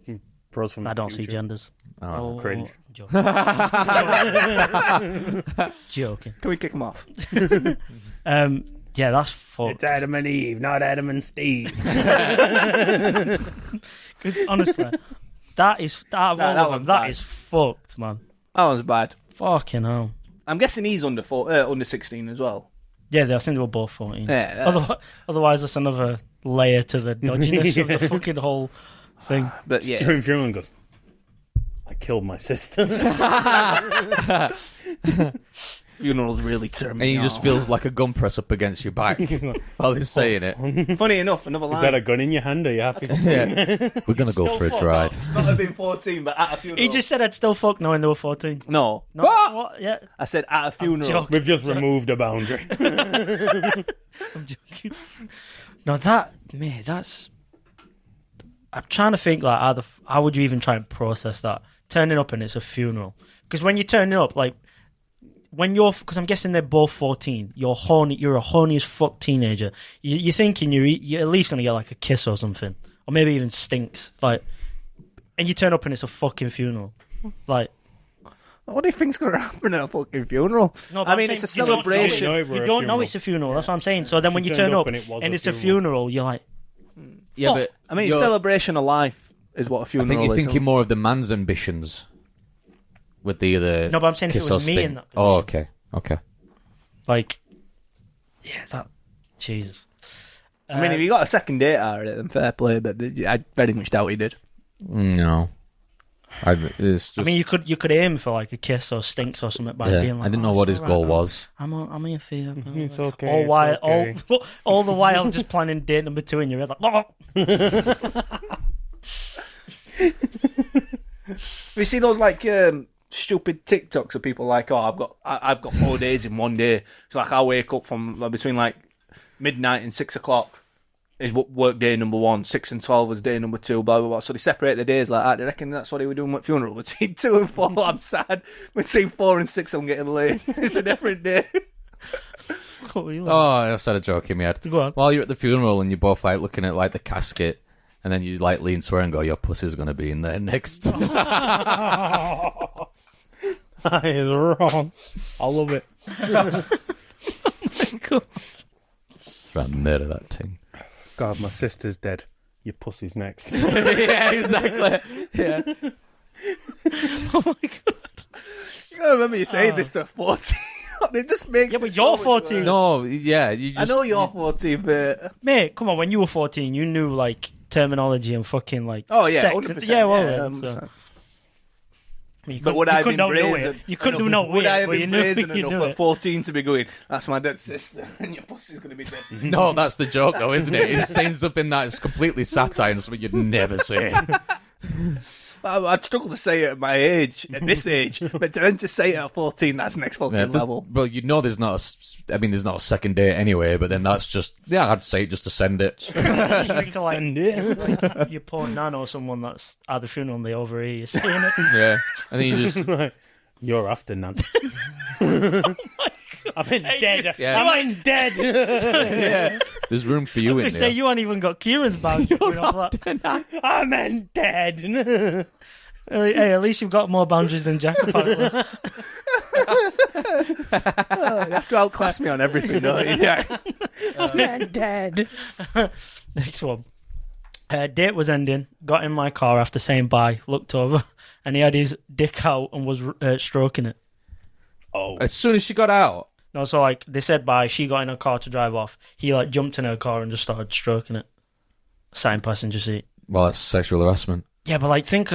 yeah, Pros from yeah. I the don't see future. genders. Oh. Cringe. Joking. Joking. Can we kick him off? Yeah, that's fucked. It's Adam and Eve, not Adam and Steve. 'Cause honestly, that is out of Nah, all that of them, one's that bad. is fucked, man. That was bad. Fucking hell. I'm guessing he's under 16 as well. Yeah, I think they were both 14. Yeah, Otherwise, that's another layer to the dodginess of the fucking whole thing. but yeah. During funeral and goes, I killed my sister. Funerals really turn me And you off. just feel like a gun press up against your back while he's saying it. Funny enough, another line. Is that a gun in your hand? Are you happy? Yeah. We're going to go for a drive. Not have been 14, but at a funeral. He just said I'd still fuck knowing they were 14. No. No, what? Yeah, I said at a funeral. joking. We've just removed a boundary. I'm joking. No, that's. I'm trying to think like how would you even try and process that turning up and it's a funeral? Because when you're turning up, like when because I'm guessing they're both 14. You're horny. You're a horny as fuck teenager. You're thinking you're at least gonna get like a kiss or something, or maybe even stinks. Like, and you turn up and it's a fucking funeral. Like, What do you think's going to happen at a fucking funeral? no, but I I'm mean, saying it's a you don't know celebration. it. You don't know it's a funeral. That's what I'm saying. So then when you turned turn up up and it was and a it's a funeral. funeral, you're like, Yeah, Fuck. I mean, you're- celebration of life is what a I funeral think you're is. thinking more of the man's ambitions with the other. No, but I'm saying if it kiss was or me sting. in that Oh, okay. Okay. like, yeah, that Jesus. I mean, if you got a second date out of it, then fair play, but I very much doubt he did. No. It's just, I mean, you could aim for like a kiss or stinks or something by yeah, being like, I didn't know "Oh, what it's his all goal right, was. I'm here for you. It's okay. All it's while, okay. all the while, just planning date number 2 in your head, like, We see those like stupid TikToks of people like, oh, I've got 4 days in one day. So like, I wake up from between like midnight and 6 o'clock is work day number 1, 6 and 12 was day number 2, blah blah blah. So they separate the days like that. I reckon that's what they were doing with funeral. Between 2 and 4, I'm sad. Between 4 and 6, I'm getting laid. It's a different day. what were you like? Oh, I said a joke in my head. Go on. While you're at the funeral and you're both like looking at like the casket, and then you like lean to her and go, "Your pussy's gonna be in there next." That is wrong. I love it. Try and murder that thing. God, my sister's dead. Your pussy's next. Yeah, exactly. Yeah. Oh my god. You gotta remember you saying this to 14. It just makes Yeah, it but so you're much 14. worse. No, yeah. You just, I know you're 14, but Mate, come on, when you were 14, you knew like terminology and fucking like oh yeah, sex 100%. and, yeah, well, yeah, then, so. You But would I have been brazen? You couldn't do no Would I have but you been knew, brazen you enough knew at it. 14 to be going, that's my dead sister, and your pussy's going to be dead? No, that's the joke, though, isn't it? It's saying something that is completely satire and something you'd never say. I'd struggle to say it at my age, at this age, but to then to say it at 14, that's next fucking Yeah, level. well, you know, there's not there's not a second date anyway. But then that's just, yeah, I'd say it just to send it. You think to, like, Send it. like, your poor nan or someone that's at the funeral and they overhear you saying it. Yeah, and then you just, You're after Nan. I'm in dead. Yeah. I'm in dead. yeah, there's room for you They in say there. you ain't even got Kieran's boundary. I'm in dead. Hey, at least you've got more boundaries than Jack, apparently. You have to outclass me on everything, don't you? Yeah. I'm in dead. Next one. Date was ending. Got in my car after saying bye. Looked over, and he had his dick out and was stroking it. Oh, As soon as she got out, No, so like they said bye. She got in her car to drive off. He like jumped in her car and just started stroking it. Sat in passenger seat. well, that's sexual harassment. Yeah, but like think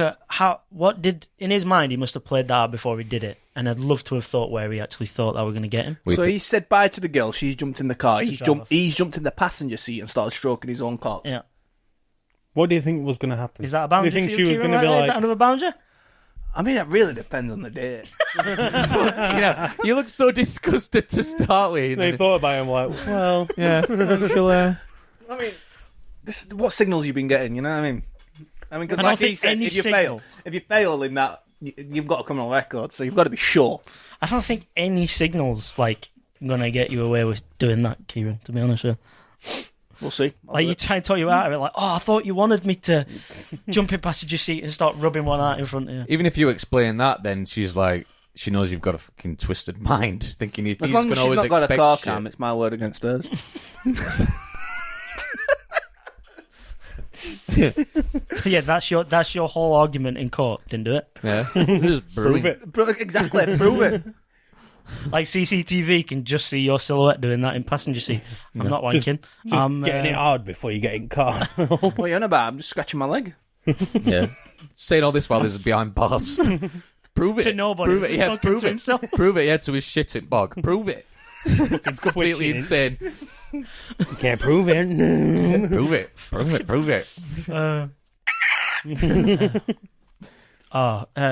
what did in his mind he must have played that out before he did it, and I'd love to have thought where he actually thought that were going to get him. So he said bye to the girl, she's jumped in the car, To he's drive jumped, off. he's jumped in the passenger seat and started stroking his own cock. Yeah, what do you think was going to happen? is that a boundary? Do you think for she was Kieran, going to be right there? Is like? that another boundary? I mean, it really depends on the date. Yeah, you look so disgusted to start with. They thought about him like, well, yeah, actually. I mean, what signals you been getting, you know what I mean? I mean, because I don't like he think said, any if you signal- fail in that, you've got to come on record, so you've got to be sure. I don't think any signals like gonna get you away with doing that, Kieran. To be honest with you. We'll see. Like you try and talk you out of it, like, oh, I thought you wanted me to jump in passenger seat and start rubbing one out in front of you. Even if you explain that, then she's like, she knows you've got a fucking twisted mind, thinking if As he's long going as to she's always not got a expect car shit. cam, it's my word against hers. Yeah, that's your whole argument in court. Didn't do it. Yeah, just prove it. Exactly, prove it. Like CCTV can just see your silhouette doing that in passenger seat. I'm not wanking. Just I'm getting it hard before you get in car. What are you on about? I'm just scratching my leg. Yeah, saying all this while this is behind bars. Prove it. To nobody. Prove it. Yeah, Talking prove to it. himself. Prove it. Yeah, to his shit in bog. Prove it. Completely insane. You can't prove it. Prove it. Prove it. Prove it.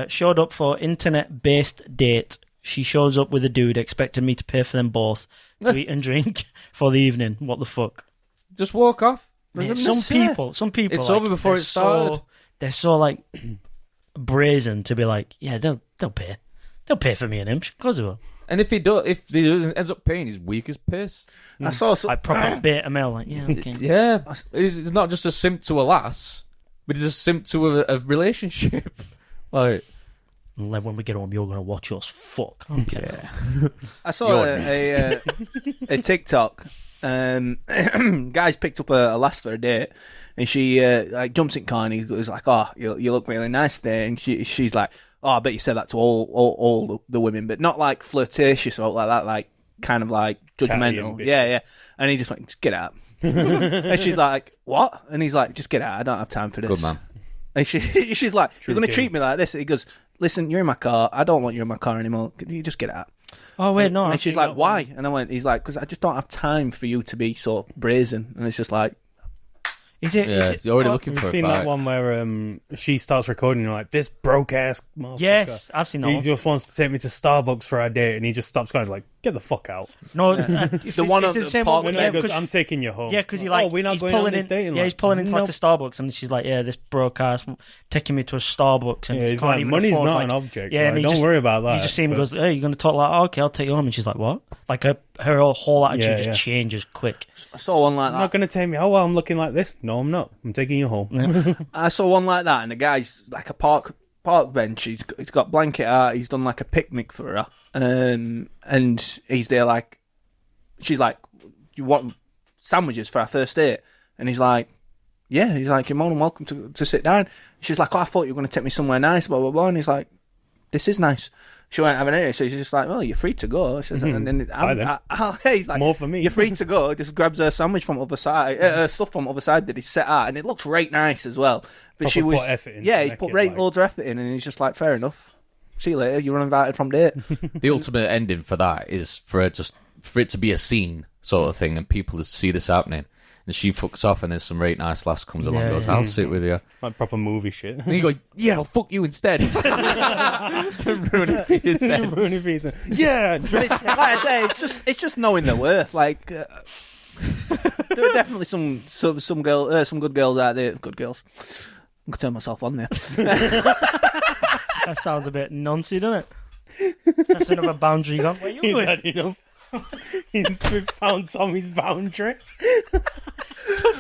Showed up for internet-based date. She shows up with a dude, expecting me to pay for them both to eat and drink for the evening. What the fuck? Just walk off. Mate, some people. It's over before it started. They're so like brazen to be like, yeah, they'll pay. They'll pay for me and him. Of course they will. And if he doesn't ends up paying, he's weak as piss. I saw some... Like proper beta male. Like, yeah, okay. Yeah, it's not just a simp to a lass, but it's a simp to a relationship. Like, when we get home, you're gonna watch us fuck. Okay. yeah. I saw a TikTok. Guys picked up a lass for a date, and she like jumps in car and he's like, "Oh, you look really nice today," and she's like, "Oh, I bet you said that to all the women, but not like flirtatious or like that, like kind of like judgmental." Yeah. And he just went, "Just get out." And she's like, "What?" And he's like, "Just get out. I don't have time for this." Good man. And she's like, "You're going to treat me like this?" He goes, "Listen, you're in my car. I don't want you in my car anymore. Can you just get out?" Oh wait, no. And she's like, "Why?" And I went, "He's like, because I just don't have time for you to be so brazen." And it's just like, Is it? Yeah, you're already looking Have for you a seen fight. that one where she starts recording and you're like, this broke ass motherfucker. Yes, I've seen that He one. just wants to take me to Starbucks for our date and he just stops going like, get the fuck out. No, The one it's on the the same park one. And Yeah, he goes, 'cause- I'm taking you home. yeah, because he Oh, like we're not he's going pulling on this in. date. And Yeah, he's pulling into like nope. a Starbucks, and she's like, "Yeah, this broadcast taking me to a Starbucks." And Yeah, she he's can't like, even money's afford, not like- an object. Yeah, Yeah, and he don't just- worry about that. You just see him but- goes, "Hey, you're gonna talk like, oh, okay, I'll take you home," and she's like, "What?" Like her whole attitude Yeah, just yeah. changes quick. I saw one like I'm not that. going to take me. Oh, well, I'm looking like this. No, I'm not. I'm taking you home. I saw one like that, and the guy's like a park bench. He's got blanket out. He's done like a picnic for her, and he's there like, she's like, "You want sandwiches for our first date?" And he's like, "Yeah." He's like, "You're more than welcome to sit down." She's like, "Oh, I thought you were going to take me somewhere nice, blah blah blah." And he's like, "This is nice." She won't have an area, so he's just like, "Well, you're free to go." Says, and then Bye then. he's like, More for me. "You're free to go." Just grabs her sandwich from the other side, stuff from the other side that he set out, and it looks right nice as well. But Proper she was, put effort in yeah, to he make put it, right like- loads of effort in, and he's just like, "Fair enough. See you later. You're uninvited from date." The ultimate ending for that is for it to be a scene sort of thing, and people to see this happening. And she fucks off, and then some right nice lass comes along and Yeah, goes, yeah. "I'll sit with you." Like proper movie shit. And you go, "Yeah, I'll fuck you instead." Ruin it for yourself. Rooney Peterson. Yeah. But it's, like I say, it's just knowing their worth. Like there are definitely some good girls out there. Good girls. I'm gonna turn myself on there. That sounds a bit noncy, doesn't it? That's another boundary gone. What are you He's doing? had enough. We've found Tommy's boundary.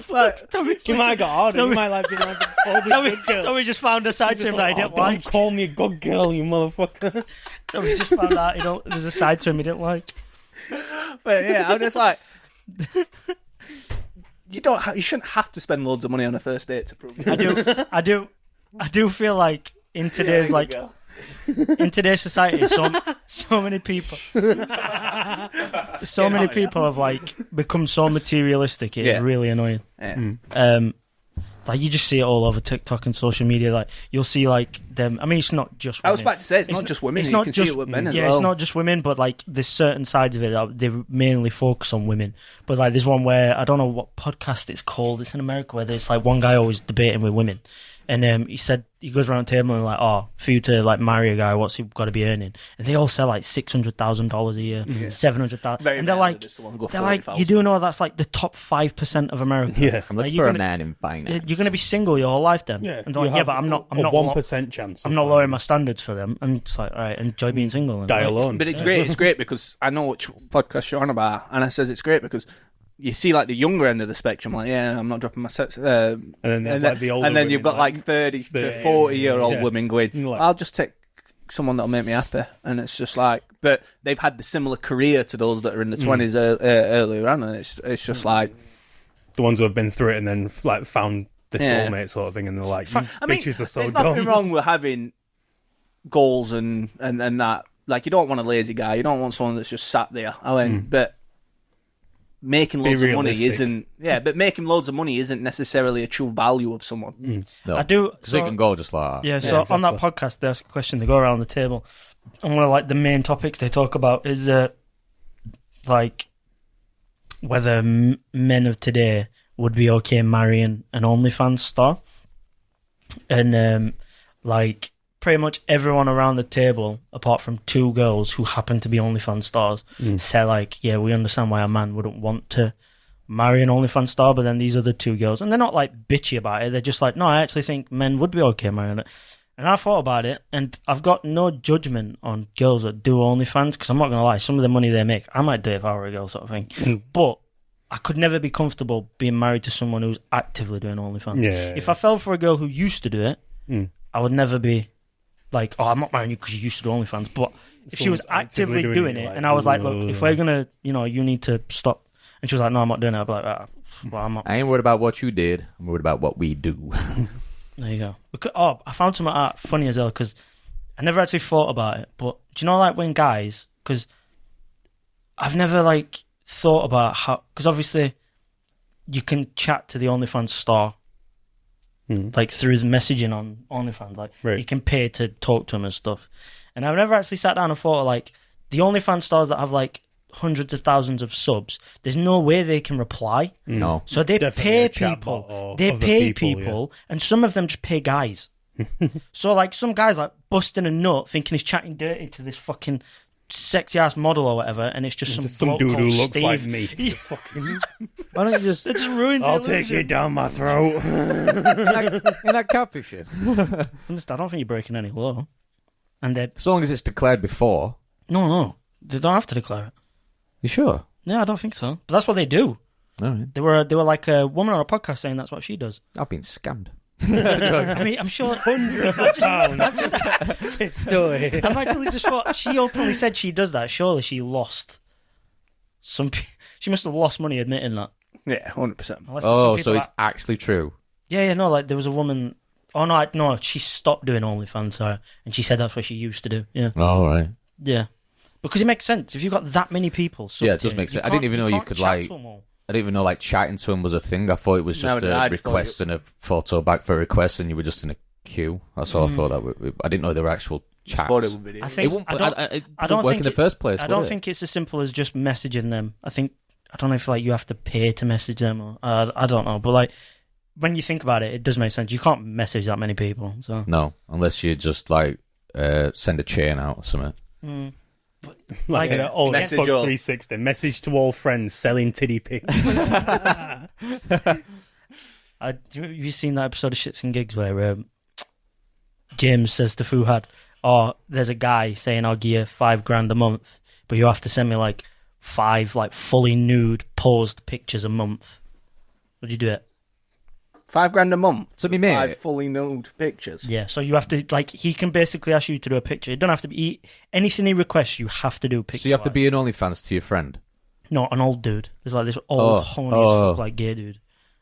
Like, He might have got harder. Tommy- He might like be like all the good girls. Tommy just found a side to Just him that I like, didn't "Oh, don't like. call me a good girl, you motherfucker. Tommy just found out there's a side to him he didn't like. but yeah, I'm just like, you shouldn't have to spend loads of money on a first date to prove it. I do feel like in today's in today's society, so many people, many people have like become so materialistic. It's Yeah. really annoying. Yeah. Like you just see it all over TikTok and social media. Like you'll see like them. I mean, it's not just. I was women. about to say it's not just women. It's You not can just see it with men as yeah, well. it's not just women, but like there's certain sides of it that they mainly focus on women. But like there's one where I don't know what podcast it's called. It's in America where there's like one guy always debating with women, and he said he goes around the table and like, "Oh, for you to like marry a guy, what's he got to be earning?" And they all say like $600,000 a year, $700,000, Very and they're rarely like, does someone go they're like, 40,000. you do know that's like the top 5% of America. Yeah. I'm Like, looking you're for a gonna- man in finance. You're going to be single your whole life then. Yeah. and they're like, yeah, but I'm not. I'm not. 1% chance. I'm not lowering my standards for them. And it's like, all right, enjoy being single. And Die like, alone. But it's great. It's great because I know which podcast you're on about, and I said it's great because you see like the younger end of the spectrum. Like, yeah, I'm not dropping my sets. And then there's like the older and then you've women, got like 30 to 30, 40-year-old yeah. women going, You're like- I'll just take someone that'll make me happy. And it's just like, but they've had the similar career to those that are in the 20s earlier on, and it's just like, the ones who have been through it and then like found the Yeah. soulmate sort of thing, and they're like, I mean, bitches are so there's nothing dumb. wrong with having goals and that. Like, you don't want a lazy guy. You don't want someone that's just sat there. I mean, but making loads of money realistic. but making loads of money isn't necessarily a true value of someone. No. I do. Because it can go just like that. Yeah, so exactly. on that podcast, they ask a question, they go around the table, and one of like the main topics they talk about is like whether men of today would be okay marrying an OnlyFans star, and like pretty much everyone around the table, apart from two girls who happen to be OnlyFans stars, say like, yeah, we understand why a man wouldn't want to marry an OnlyFans star, but then these other two girls, and they're not like bitchy about it, they're just like, no, I actually think men would be okay marrying it. And I thought about it, and I've got no judgment on girls that do OnlyFans, because I'm not going to lie, some of the money they make, I might do it if I were a girl sort of thing. But I could never be comfortable being married to someone who's actively doing OnlyFans. If I fell for a girl who used to do it, I would never be like, oh, I'm not marrying you because you used to do OnlyFans. But if she was actively doing it, like, and I was like, look, if we're going to, you need to stop. And she was like, no, I'm not doing it. I'd be like, well, I'm not. I ain't worried about what you did. I'm worried about what we do. There you go. I found some art funny as well, because I never actually thought about it. But do you know, like, when guys, because I've never, like, thought about how, because obviously you can chat to the OnlyFans star, like, through messaging on OnlyFans. Like, you can pay to talk to them and stuff. And I've never actually sat down and thought, like, the OnlyFans stars that have, like, hundreds of thousands of subs, there's no way they can reply. No. So they Definitely pay a people. chatbot They or pay other people, and some of them just pay guys. So like some guys like busting a nut thinking he's chatting dirty to this fucking sexy ass model or whatever, and it's just some dude bloke who called looks Steve. like me. Just fucking, Why don't you just It just ruins the I'll take illusion. you down my throat. in that catfishing? I don't think you're breaking any law. And they As long as it's declared before. no, they don't have to declare it. You sure? No, I don't think so. But that's what they do. All right. They were like a woman on a podcast saying that's what she does. I've been scammed. I mean, I'm sure Hundreds of pounds. It's still here. I've actually just thought she openly said she does that. Surely she lost she must have lost money admitting that. Yeah, 100%. Unless there's some Oh, people so it's that- actually true. yeah, no, like there was a woman. Oh no, she stopped doing OnlyFans, sorry, and she said that's what she used to do. Yeah, All right. yeah, because it makes sense if you've got that many people. Yeah, it does make sense. I didn't even know you could, like- I didn't even know like chatting to him was a thing. I thought it was just No, a I just thought request and a photo back for a request, and you were just in a queue. That's all I thought. I didn't know there were actual chats. Thought it would be. I It think wouldn't, I don't. it I don't wouldn't work think in the it- first place. I don't would it? think it's as simple as just messaging them. I don't know if like you have to pay to message them, or I don't know. But like when you think about it, it does make sense. You can't message that many people, so No, unless you just like send a chain out or something. Like an old Message Xbox all. 360. Message to all friends selling titty pics. Have you seen that episode of Shits and Gigs where James says to Fuhad, "Oh, there's a guy saying I'll give you $5,000 a month, but you have to send me like 5 like fully nude posed pictures a month." Would you do it? $5,000 a month. So me mate, 5 fully nude pictures. Yeah. So you have to like he can basically ask you to do a picture. It don't have to be anything he requests. You have to do a picture. so you have to be an OnlyFans to your friend. No, an old dude. There's like this old horny as fuck like gay dude,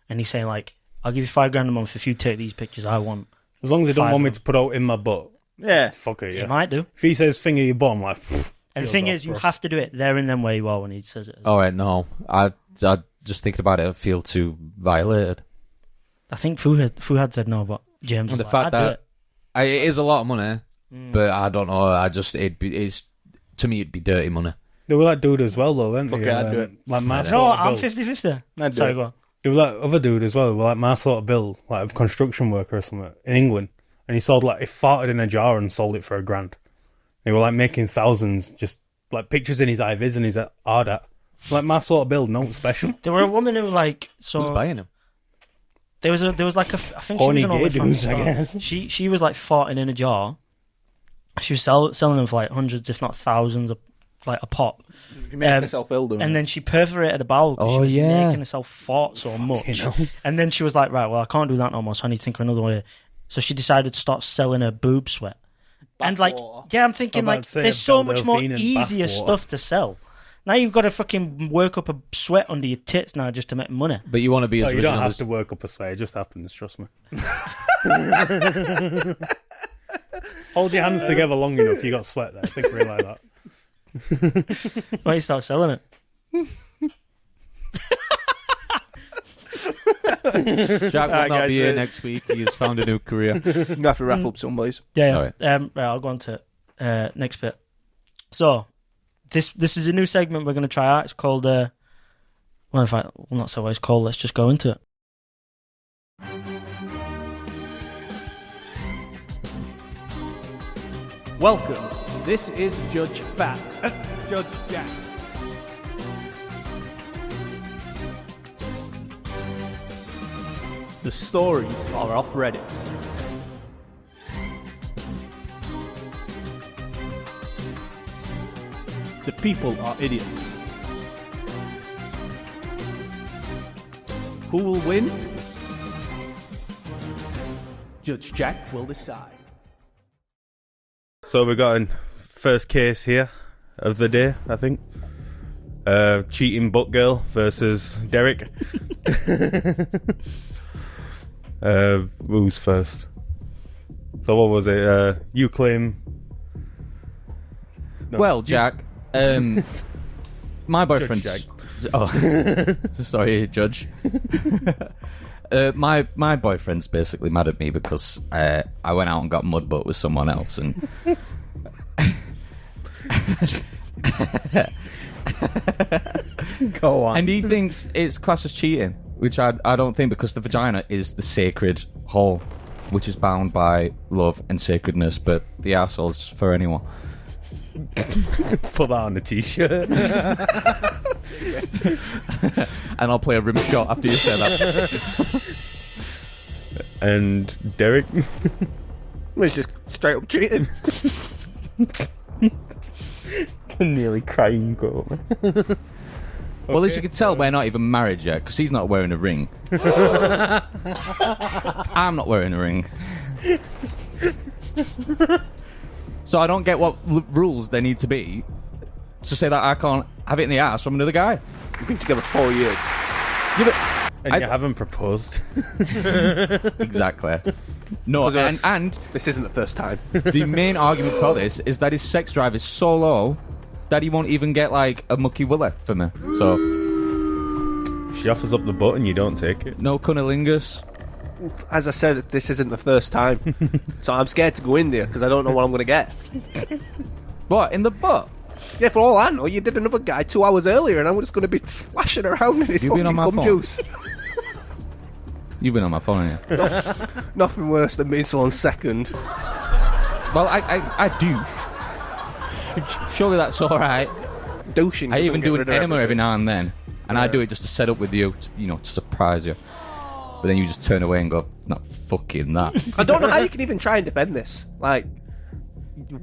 and he's saying like, "I'll give you $5,000 a month if you take these pictures I want." As long as they don't 5 want me of to put out in my butt. Yeah. Fuck it, He yeah. might do. If he says finger your bum, like, And the feels thing off, is, you bro. have to do it there and then where you are when he says it. All right, no, I just thinking about it, I feel too violated. I think Fuhad said no, but James And was the like, fact I'd do that it. it is a lot of money, but I don't know. It's to me it'd be dirty money. They were like dude as well, though, weren't Fuck they? it, I'd do it. Like my No, sort of I'm build. 50-50. I'd do Sorry, it. go on. They were like other dude as well, like my sort of bill, like a construction worker or something in England, and he farted in a jar and sold it for $1,000. They were like making thousands, just like pictures in his IVs and his RDAT. Like my sort of build, no special. There were a woman who like Who's so buying him? there was like a I think Horny she was an gay OnlyFans dudes, I star. guess. She was like farting in a jar. She was selling them for like hundreds, if not thousands, like a pop. You make yourself ill doing And it. then she perforated a bowel because Oh, she was yeah. making herself fart so much. hell. And then she was like, right, well, I can't do that no more, so I need to think of another way. So she decided to start selling her boob sweat. And like, Bathwater. yeah, I'm thinking I'm about like, to say there's so Belle much more Delphine and easier bathwater. stuff to sell. Now you've got to fucking work up a sweat under your tits now just to make money. But you want to be as Oh, you don't original have as to work up a sweat, it just happens, trust me. Hold your hands together long enough, you got sweat there. Think of it like that. Why don't you start selling it? Jack will Alright, not guys, be here next week. He has found a new career. You're going to have to wrap up some, boys. Yeah. Alright. Right, I'll go on to next bit. So, this is a new segment we're going to try out. It's called. Well, in fact, we'll not say what it's called. Let's just go into it. Welcome. This is Judge Judge Jack. The stories are off Reddit. The people are idiots. Who will win? Judge Jack will decide. So we got a first case here of the day, I think. Cheating butt girl versus Derek. Who's first? So what was it? You claim... No, Well, Jack, my boyfriend's... Jack. Oh, sorry, Judge. My boyfriend's basically mad at me because I went out and got mud butt with someone else, and Go on. and he thinks it's classed as cheating, which I don't think, because the vagina is the sacred hole, which is bound by love and sacredness, but the arsehole's for anyone. Put that on a t-shirt. And I'll play a rim shot after you say that. And Derek. It's just straight up cheating. Nearly crying. Go. Well, as you can tell, we're not even married yet, because he's not wearing a ring. I'm not wearing a ring. So I don't get what rules there need to be to say that I can't have it in the ass from another guy. We've been together 4 years. And you haven't proposed. Exactly. No, and This isn't the first time. the main argument for this is that his sex drive is so low that he won't even get, like, a mucky willy for me. So, She offers up the butt and you don't take it. no cunnilingus. As I said, this isn't the first time. So I'm scared to go in there because I don't know what I'm going to get. What, in the butt? Yeah, for all I know, you did another guy 2 hours earlier and I'm just going to be splashing around in his You've been fucking on my cum phone? juice. You've been on my phone, haven't you? Nothing worse than being someone's second. Well, I do. Surely that's alright. Douching. I doesn't even get do rid an of enema every everything. now and then. And I do it just to set up with you, to surprise you. But then you just turn away and go, not fucking that. I don't know how you can even try and defend this. Like,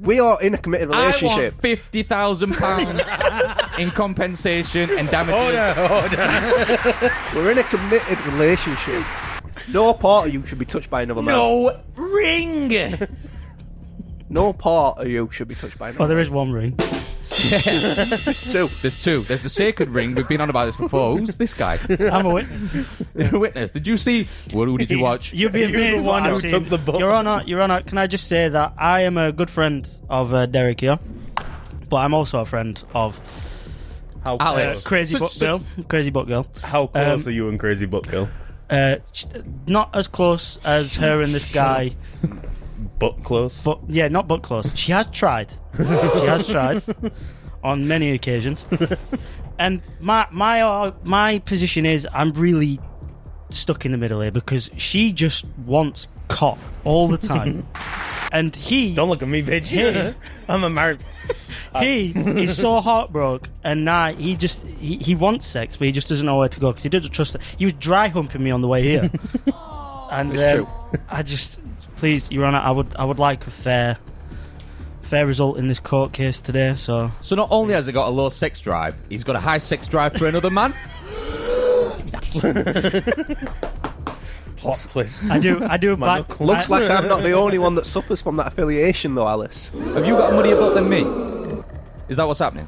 we are in a committed I relationship. want £50,000 in compensation and damages. We're in a committed relationship. No part of you should be touched by another man. No ring! No part of you should be touched by another Oh, there is one ring. man. Two. There's two. There's the sacred ring. We've been on about this before. Who's this guy? I'm a witness. You're a witness. Did you see? Who did you watch? You'd be amazed one what who I've took seen. the ball. Your Honour, can I just say that I am a good friend of Derek here, but I'm also a friend of How Alice. close? Crazy Butt Girl. Crazy Butt Girl. How close are you and Crazy Butt Girl? Not as close as her and this guy, Butt close? but yeah, not butt close. She has tried. She has tried on many occasions. And my position is I'm really stuck in the middle here because she just wants cock all the time. And he Don't look at me, bitch. Hey. I'm a married. he is so heartbroken, and now he wants sex, but he just doesn't know where to go because he doesn't trust her. He was dry humping me on the way here, and It's true. I just, please, Your Honour, I would like a fair result in this court case today. So So not only has he got a low sex drive, he's got a high sex drive for another man. Plot twist. I do. My Back, knuckles. Looks like I'm not the only one that suffers from that affiliation, though, Alice. Have you got a muddier butt than me? Is that what's happening?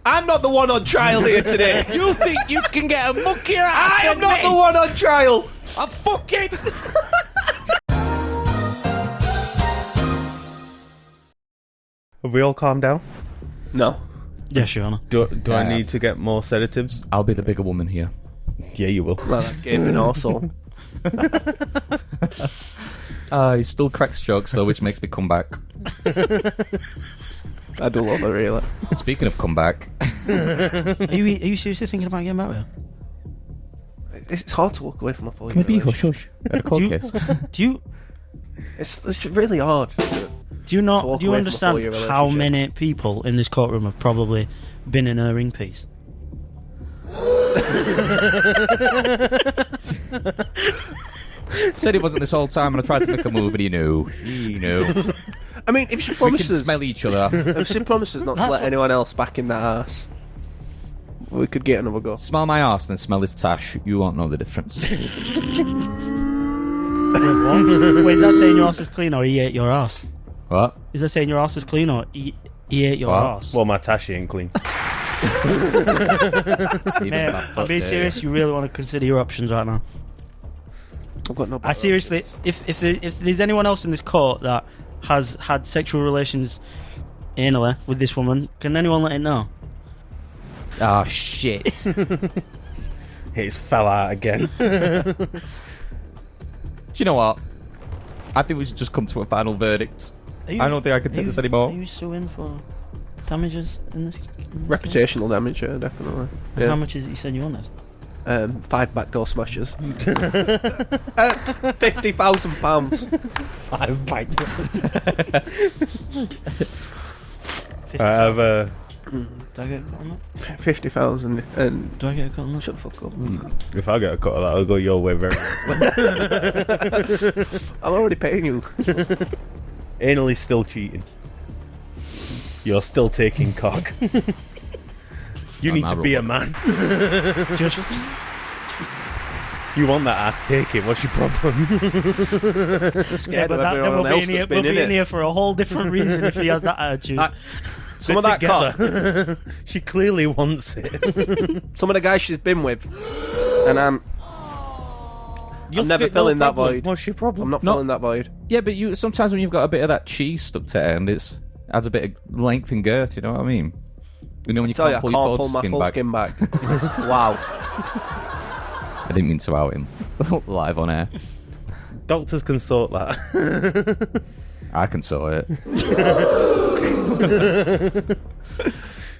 I'm not the one on trial here today. You think you can get a muckier ass I am than not me? the one on trial. I'm fucking... Have we all calmed down? No. yes, Your Honour. Do I need to get more sedatives? I'll be the bigger woman here. Yeah, you will. Well, that gaping also. He still cracks jokes though, which makes me come back. I do love it, really. Speaking of come back, Are you seriously thinking about getting back with her? It's hard to walk away from a 4-year maybe relationship. hush. At a court case. Do you It's really hard. do you not walk do you away from a understand 4-year how relationship. many people in this courtroom have probably been in her ring piece? Said he wasn't this whole time, and I tried to make a move, but he knew. I mean, if she We can promises, smell each other. if she promises not to That's let what- anyone else back in that ass, we could get another go. Smell my arse, then smell his tash. You won't know the difference. Wait, is that saying your ass is clean or he ate your ass? What? Is that saying your ass is clean or he ate your What? ass? Well, my tashi ain't clean. Mate, I'm being serious. You really want to consider your options right now. I've got no. I seriously, if there's anyone else in this court that has had sexual relations anally with this woman, can anyone let it know? Oh, shit. It's fell out again. Do you know what? I think we should just come to a final verdict. Are you- I don't think I can are take you- this anymore. Are you suing for damages in this? Reputational damage, yeah, definitely. How Yeah. much is it you said you wanted? 5 backdoor smashes. £50,000. 5 bites. I have a. Do I get a cut on that? 50,000 and Do I get a cut on that? shut the fuck up. If I get a cut of that, I'll go your way very. I'm already paying you. Anal's still You're still taking cock. You need to be a man. Just You want that ass taken? What's your problem? Scared but of that, then everyone we'll else be in here, that's we'll been be in in it. here for a whole different reason if he has that attitude. Some of that cock, She clearly wants it. some of the guys she's been with, and I'm never fit, filling that problem. void. What's your problem? I'm not No. filling that void. Yeah, but you sometimes when you've got a bit of that cheese stuck to it, and it adds a bit of length and girth, you know what I mean? You know when you Tell you, can't I pull your can't pull my skin full back. skin back. Wow. I didn't mean to out him live on air. Doctors can sort that. I can sort it.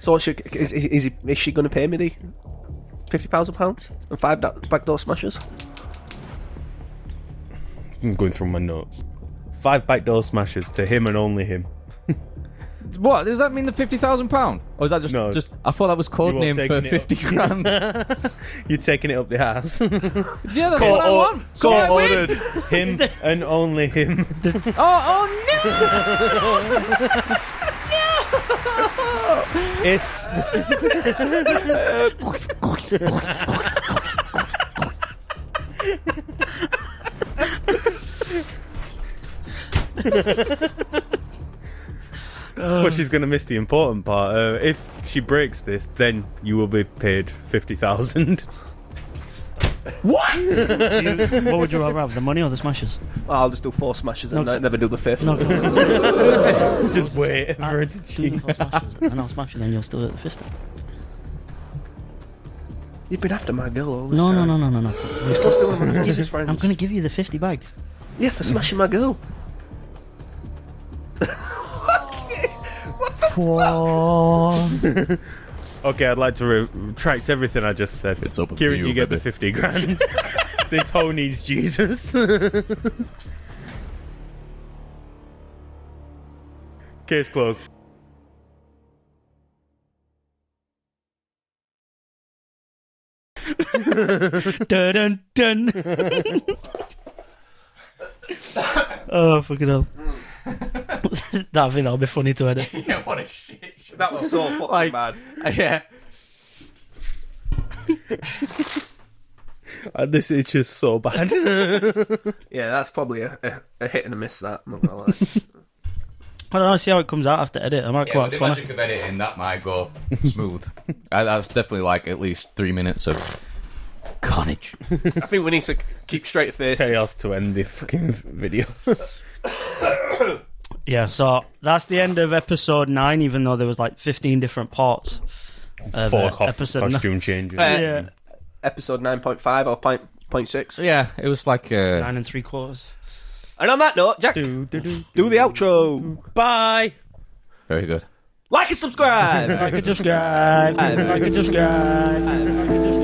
So what's your, is she going to pay me the £50,000 and 5 backdoor smashes? I'm going through my notes. 5 backdoor smashes to him and only him. What does that mean? The £50,000, or is that just? No. Just I thought that was code You name won't for take it 50 grand. You're taking it up the ass. Yeah, that's what I want. So I win. Him and only him. Oh no! If But she's going to miss the important part. If she breaks this, then you will be paid 50,000. What? What would you rather have, the money or the smashes? I'll just do 4 smashes and No, never do the 5th. No, Just wait for it to do the cheat. 4 smashes, and I'll smash it, then you'll still hit the fist. You've been after my girl all this No. time. You're You're supposed to be one of my closest friends. I'm going to give you the 50 bags. Yeah, for smashing my girl. Okay, I'd like to retract everything I just said. It's up to Kieran, you, you get baby. the 50 grand. This hoe needs Jesus. Case closed. Dun dun dun. Oh, fucking hell. I think that'll be funny to edit. Yeah, what a shit show. That was so fucking Like- bad. Yeah. This is just so bad. Yeah, that's probably a hit and a miss, that. I'm not gonna lie. I don't know, see how it comes out after edit. It might Yeah, quite with the funny. magic of editing, that might go smooth. That's definitely like at least 3 minutes of carnage. I think we need to keep straight faces. Chaos to end the fucking video. Yeah, so that's the end of episode 9, even though there was like 15 different parts of 4 episode 9. costume changes. Yeah. episode 9.5 or 0.6. Yeah, it was like 9 3/4. And on that note, Jack, Do the outro. Bye. very good. Like and subscribe. Like and subscribe. Like and subscribe. Like and subscribe.